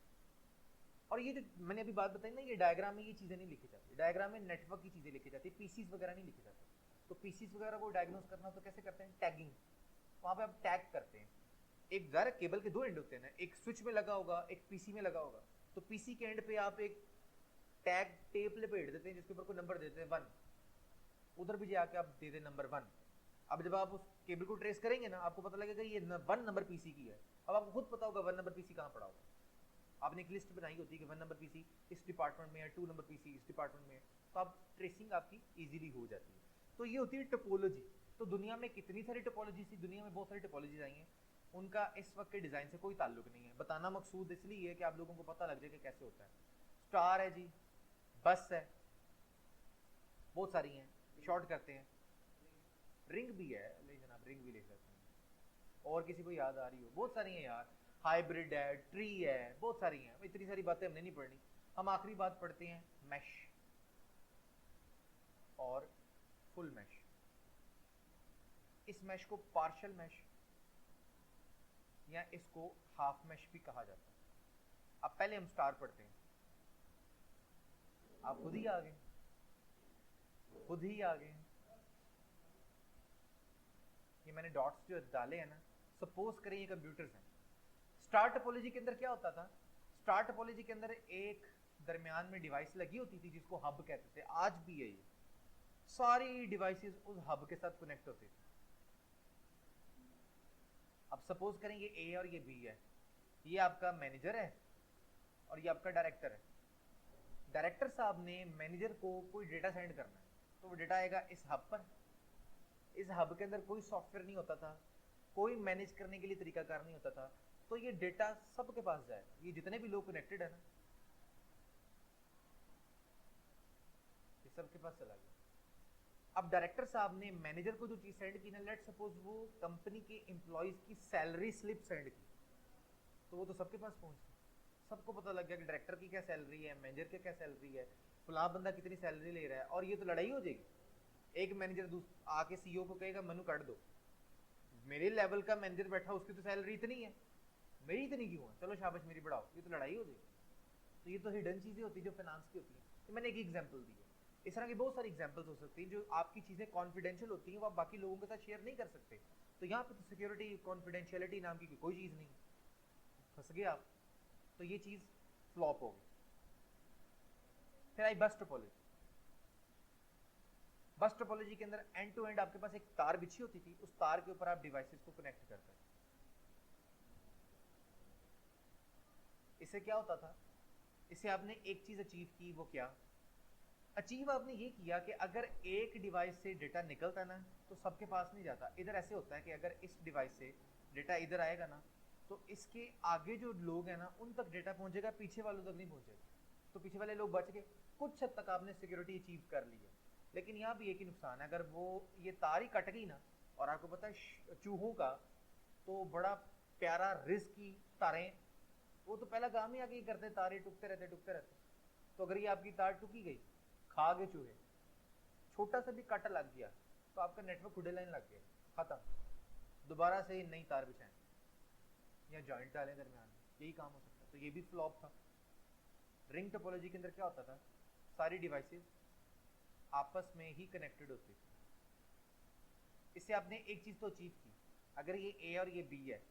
और ये जो मैंने अभी बात बताई ना, ये डायग्राम में ये चीजें नहीं लिखी जाती, डायग्राम में नेटवर्क की चीजें लिखी जाती, पीसीस वगैरह नहीं लिखे जाते। तो पीसीस वगैरह को डायग्नोस करना तो कैसे करते हैं, टैगिंग, वहां पे आप टैग करते हैं। एक ज़रा केबल के दो एंड होते हैं ना, एक स्विच में लगा होगा, एक पीसी में लगा होगा। तो पीसी के एंड पे आप एक टैग टेप लपेट देते हैं जिसके ऊपर कोई नंबर देते हैं 1, उधर भी जाके आप दे दें नंबर 1। अब जब आप उस केबल को ट्रेस करेंगे ना, आपको पता लगेगा ये 1 नंबर पीसी की है। अब आपको खुद पता होगा 1 नंबर पीसी कहाँ पड़ा होगा। आपने एक लिस्ट बनाई होती है कि 1 नंबर पीसी इस डिपार्टमेंट में है, 2 नंबर पीसी इस डिपार्टमेंट में है, तो आप ट्रेसिंग आपकी इजीली हो जाती है। तो ये होती है टोपोलॉजी। तो दुनिया में कितनी सारी टोपोलॉजी थी, दुनिया में बहुत सारी टोपोलॉजीज आई हैं, उनका इस वक्त के डिज़ाइन से कोई ताल्लुक नहीं है। बताना मकसूद इसलिए है कि आप लोगों को पता लग जाए कि कैसे होता है। स्टार है जी, बस है, बहुत सारी हैं, शॉर्ट करते हैं, रिंग भी है, ले जनाब रिंग भी ले सकते हैं। और किसी को याद आ रही हो, बहुत सारी हैं यार, हाइब्रिड है, ट्री है, बहुत सारी हैं, इतनी सारी बातें हमने नहीं पढ़नी। हम आखिरी बात पढ़ते हैं मैश और फुल मैश। इस मैश को पार्शियल मैश या इसको हाफ मैश भी कहा जाता है। अब पहले हम स्टार पढ़ते हैं। आप खुद ही आ गए, खुद ही आ गए। ये मैंने डॉट्स जो डाले हैं ना, सपोज करें ये कंप्यूटर्स हैं। स्टार टोपोलॉजी के अंदर क्या होता था, स्टार टोपोलॉजी के अंदर एक दरमियान में डिवाइस लगी होती थी जिसको हब कहते थे, आज भी है ये। सारी डिवाइसेस उस हब के साथ कनेक्ट होती थी। अब सपोज करें ये ए और ये बी है, ये आपका मैनेजर है और ये आपका डायरेक्टर है। डायरेक्टर साहब ने मैनेजर को कोई डेटा सेंड करना है, तो वो डेटा आएगा इस हब पर। इस हब के अंदर कोई सॉफ्टवेयर नहीं होता था, कोई मैनेज करने के लिए तरीकाकार नहीं होता था, तो ये डेटा सबके पास जाएगा। ये जितने भी लोग कनेक्टेड है ना, ये सबके पास चला गया। अब डायरेक्टर साहब ने मैनेजर को जो चीज सेंड की ना, लेट सपोज वो कंपनी के एम्प्लॉइज की सैलरी स्लिप सेंड की, तो वो तो सबके पास पहुंची। सबको पता लग गया कि डायरेक्टर की क्या सैलरी है, मैनेजर की क्या सैलरी है, फला बंदा कितनी सैलरी ले रहा है, और ये तो लड़ाई हो जाएगी। एक मैनेजर आके सीईओ को कहेगा मनु काट दो, मेरे लेवल का मैनेजर बैठा, उसकी तो सैलरी इतनी है, मेरी इतनी क्यों है, चलो शाबाश मेरी बढ़ाओ, ये तो लड़ाई हो जाएगी। तो ये तो हिडन चीजें होती है जो फाइनेंस की होती है। तो मैंने एक एग्जांपल दी है, इस तरह की बहुत सारी एग्जांपल्स हो सकती हैं जो आपकी चीजें कॉन्फिडेंशियल होती हैं, वो आप बाकी लोगों के साथ शेयर नहीं कर सकते। तो यहाँ पे तो सिक्योरिटी कॉन्फिडेंशियलिटी नाम की कोई चीज नहीं, फंस गए आप, तो ये चीज फ्लॉप हो गई। फिर आई बस टोपोलॉजी। बस टोपोलॉजी के अंदर एंड टू एंड आपके पास एक तार बिछी होती थी, उस तार के ऊपर आप डिवाइसेस को कनेक्ट करते हैं। इससे क्या होता था, इससे आपने एक चीज अचीव की, वो क्या अचीव आपने ये किया कि अगर एक डिवाइस से डेटा निकलता है ना, तो सबके पास नहीं जाता। इधर ऐसे होता है कि अगर इस डिवाइस से डेटा इधर आएगा ना, तो इसके आगे जो लोग हैं ना, उन तक डेटा पहुंचेगा, पीछे वालों तक नहीं पहुंचेगा। तो पीछे वाले लोग बच गए, कुछ हद तक आपने सिक्योरिटी अचीव कर ली है। लेकिन यहाँ भी एक ही नुकसान है, अगर वो ये तार ही कट गई ना, और आपको पता है चूहों का तो बड़ा प्यारा रिस्की तारें, वो तो पहला काम ही आगे करते, तारे टूटते रहते टूटते रहते। तो अगर ये आपकी तार टूटी गई, खा गए चूहे, छोटा सा भी कट लग गया, तो आपका नेटवर्क खुडे लाइन लग गया, खत्म। दोबारा से नई तार बिछाएं या जॉइंट डालें दरमियान में, यही काम हो सकता है। तो ये भी फ्लॉप था। रिंग टोपोलॉजी के अंदर क्या होता था, सारी डिवाइसेस आपस में ही कनेक्टेड होती थी। इससे आपने एक चीज तो अचीव की, अगर ये ए और ये बी है,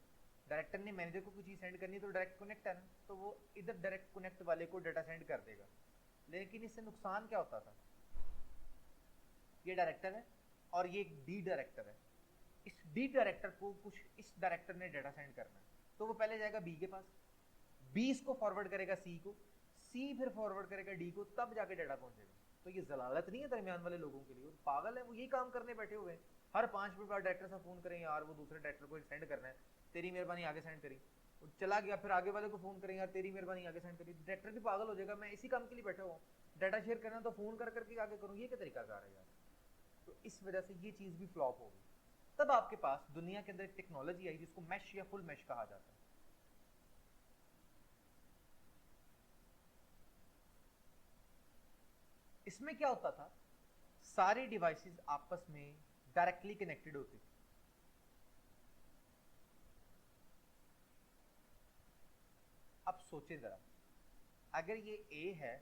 डायरेक्टर ने मैनेजर को कोई चीज सेंड करनी है, तो डायरेक्ट कनेक्ट है ना, तो वो इधर डायरेक्ट कनेक्ट वाले को डाटा सेंड कर देगा। लेकिन इससे नुकसान क्या होता था, ये डायरेक्टर है और ये एक डी डायरेक्टर है, इस डी डायरेक्टर को कुछ इस डायरेक्टर ने डाटा सेंड करना है, तो वो पहले जाएगा बी के पास, बी इसको फॉरवर्ड करेगा सी को, सी फिर फॉरवर्ड करेगा डी को, तब जाके डाटा पहुंचेगा। तो ये जलालत नहीं है दरमियान वाले लोगों के लिए, वो पागल है, वो यही काम करने बैठे हुए हैं। हर 5 मिनट बाद डायरेक्टर से फोन करें, यार वो दूसरे डायरेक्टर को सेंड करना है, तेरी मेहरबानी आगे सेंड करी, चला गया, फिर आगे वाले को फोन करें, यार तेरी मेहरबानी आगे सेंड करी। डायरेक्टर भी पागल हो जाएगा, मैं इसी काम के लिए बैठा हुआ, डाटा शेयर करना तो फोन कर करके आगे करूँ, ये क्या तरीका कार है यार। तो इस वजह से ये चीज भी फ्लॉप हो गई। तब आपके पास दुनिया के अंदर एक टेक्नोलॉजी आई जिसको मैश या फुल मैश कहा जाता है। इसमें क्या होता था, सारी डिवाइसेस आपस में डायरेक्टली कनेक्टेड होती थी। अब सोचे जरा, अगर ये ए है,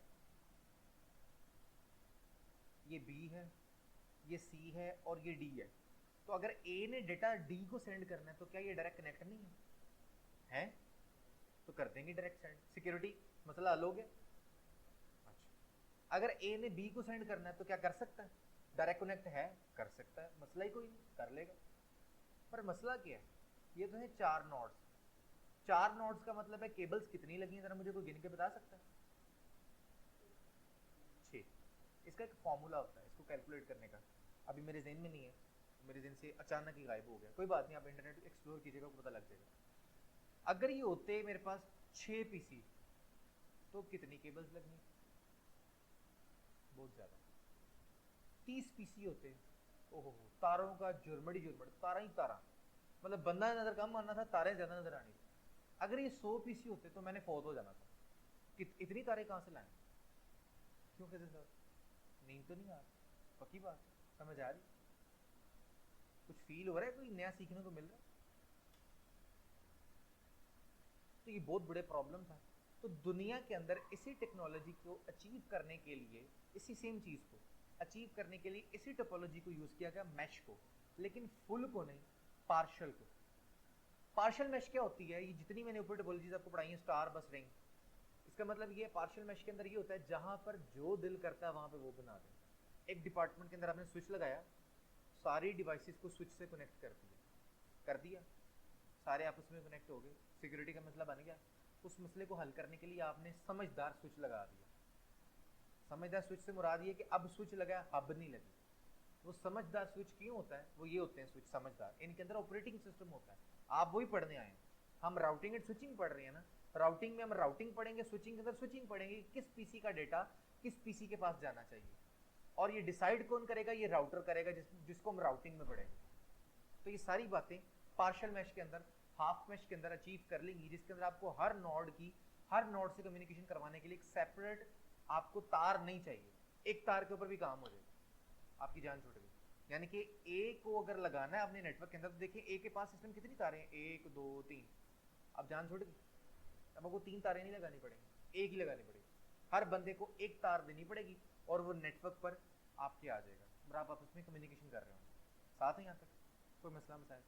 ये बी है, ये सी है और ये डी है, तो अगर ए ने डेटा डी को सेंड करना है, तो क्या ये डायरेक्ट कनेक्ट नहीं है? है तो कर देंगे डायरेक्ट सेंड, सिक्योरिटी मसला हल हो गया। अच्छा, अगर ए ने बी को सेंड करना है, तो क्या कर सकता है? डायरेक्ट कनेक्ट है, कर सकता है, मसला ही कोई नहीं, कर लेगा। पर मसला क्या है, ये तो है 4 नोड्स, 4 नोड्स का मतलब है केबल्स कितनी लगी हैं, जरा मुझे कोई गिन के बता सकता है? 6। इसका एक फॉर्मूला होता है इसको कैलकुलेट करने का, अभी मेरे जहन में नहीं है, मेरे जहन से अचानक ही गायब हो गया, कोई बात नहीं, आप इंटरनेट एक्सप्लोर कीजिएगा, आपको पता लग जाएगा। अगर ये होते मेरे पास 6 पीसी तो कितनी केबल्स लगनी? बहुत ज्यादा। 30 पीसी होते, ओहो, तारों का झुरमट ही झुरमट, तारा ही तारा, मतलब बंदा नजर कम आना था, तारे ज्यादा नजर आनी थी। अगर ये 100 पीसी होते तो मैंने फौत हो जाना था कि इतनी तारे कहां से लाए? क्यों कहते सर? नींद तो नहीं आ रही? पक्की बात, समझ आ रही? कुछ फील हो रहा है, कोई नया सीखने को मिल रहा है? तो ये बहुत बड़े प्रॉब्लम था। तो दुनिया के अंदर इसी टेक्नोलॉजी को अचीव करने के लिए, इसी सेम चीज को अचीव करने के लिए इसी टोपोलॉजी को यूज किया गया, मैश को, लेकिन फुल को नहीं, पार्शियल को। पार्शियल मैश क्या होती है? ये जितनी मैंने ऊपर टोपोलॉजीज आपको पढ़ाई है, स्टार, बस, रिंग, इसका मतलब ये पार्शियल मैश के अंदर ये होता है जहां पर जो दिल करता है वहां पे वो बना दे। एक डिपार्टमेंट के अंदर आपने स्विच लगाया, सारी डिवाइसेस को स्विच से कनेक्ट कर दिया, सारे आपस में कनेक्ट हो गए, सिक्योरिटी का मसला बन गया। उस मसले को हल करने के लिए आपने समझदार स्विच लगा दिया। समझदार स्विच से मुराद ये कि अब स्विच लगा, हब नहीं लगी। वो समझदार स्विच क्यों होता है? वो ये होते हैं स्विच समझदार, इनके अंदर ऑपरेटिंग सिस्टम होता है। आप वही पढ़ने आए हैं, हम राउटिंग एंड स्विचिंग पढ़ रहे हैं ना, राउटिंग में हम राउटिंग पढ़ेंगे, स्विचिंग के अंदर स्विचिंग पढ़ेंगे, किस पीसी का डेटा किस पीसी के पास जाना चाहिए, और ये डिसाइड कौन करेगा? ये राउटर करेगा, जिसको हम राउटिंग में पढ़ेंगे। तो ये सारी बातें पार्शियल मैश के अंदर, हाफ मैश के अंदर अचीव कर लेंगी, जिसके अंदर आपको हर नोड से कम्युनिकेशन करवाने के लिए एक सेपरेट आपको तार नहीं चाहिए, एक तार के ऊपर भी काम हो जाएगा, आपकी जान छूट गई। यानी कि ए को अगर लगाना है अपने नेटवर्क के अंदर, तो देखिए ए के पास सिस्टम कितनी तारें हैं? 1 2 3, अब जान छूट गई। अब आपको 3 तारें नहीं लगानी पड़ेंगी, एक ही लगानी पड़ेगी, हर बंदे को एक तार देनी पड़ेगी, और वो नेटवर्क पर आपके आ जाएगा, और आप आपस में कम्युनिकेशन कर रहे हो। साथ ही यहाँ तक कोई मसला मसाइल?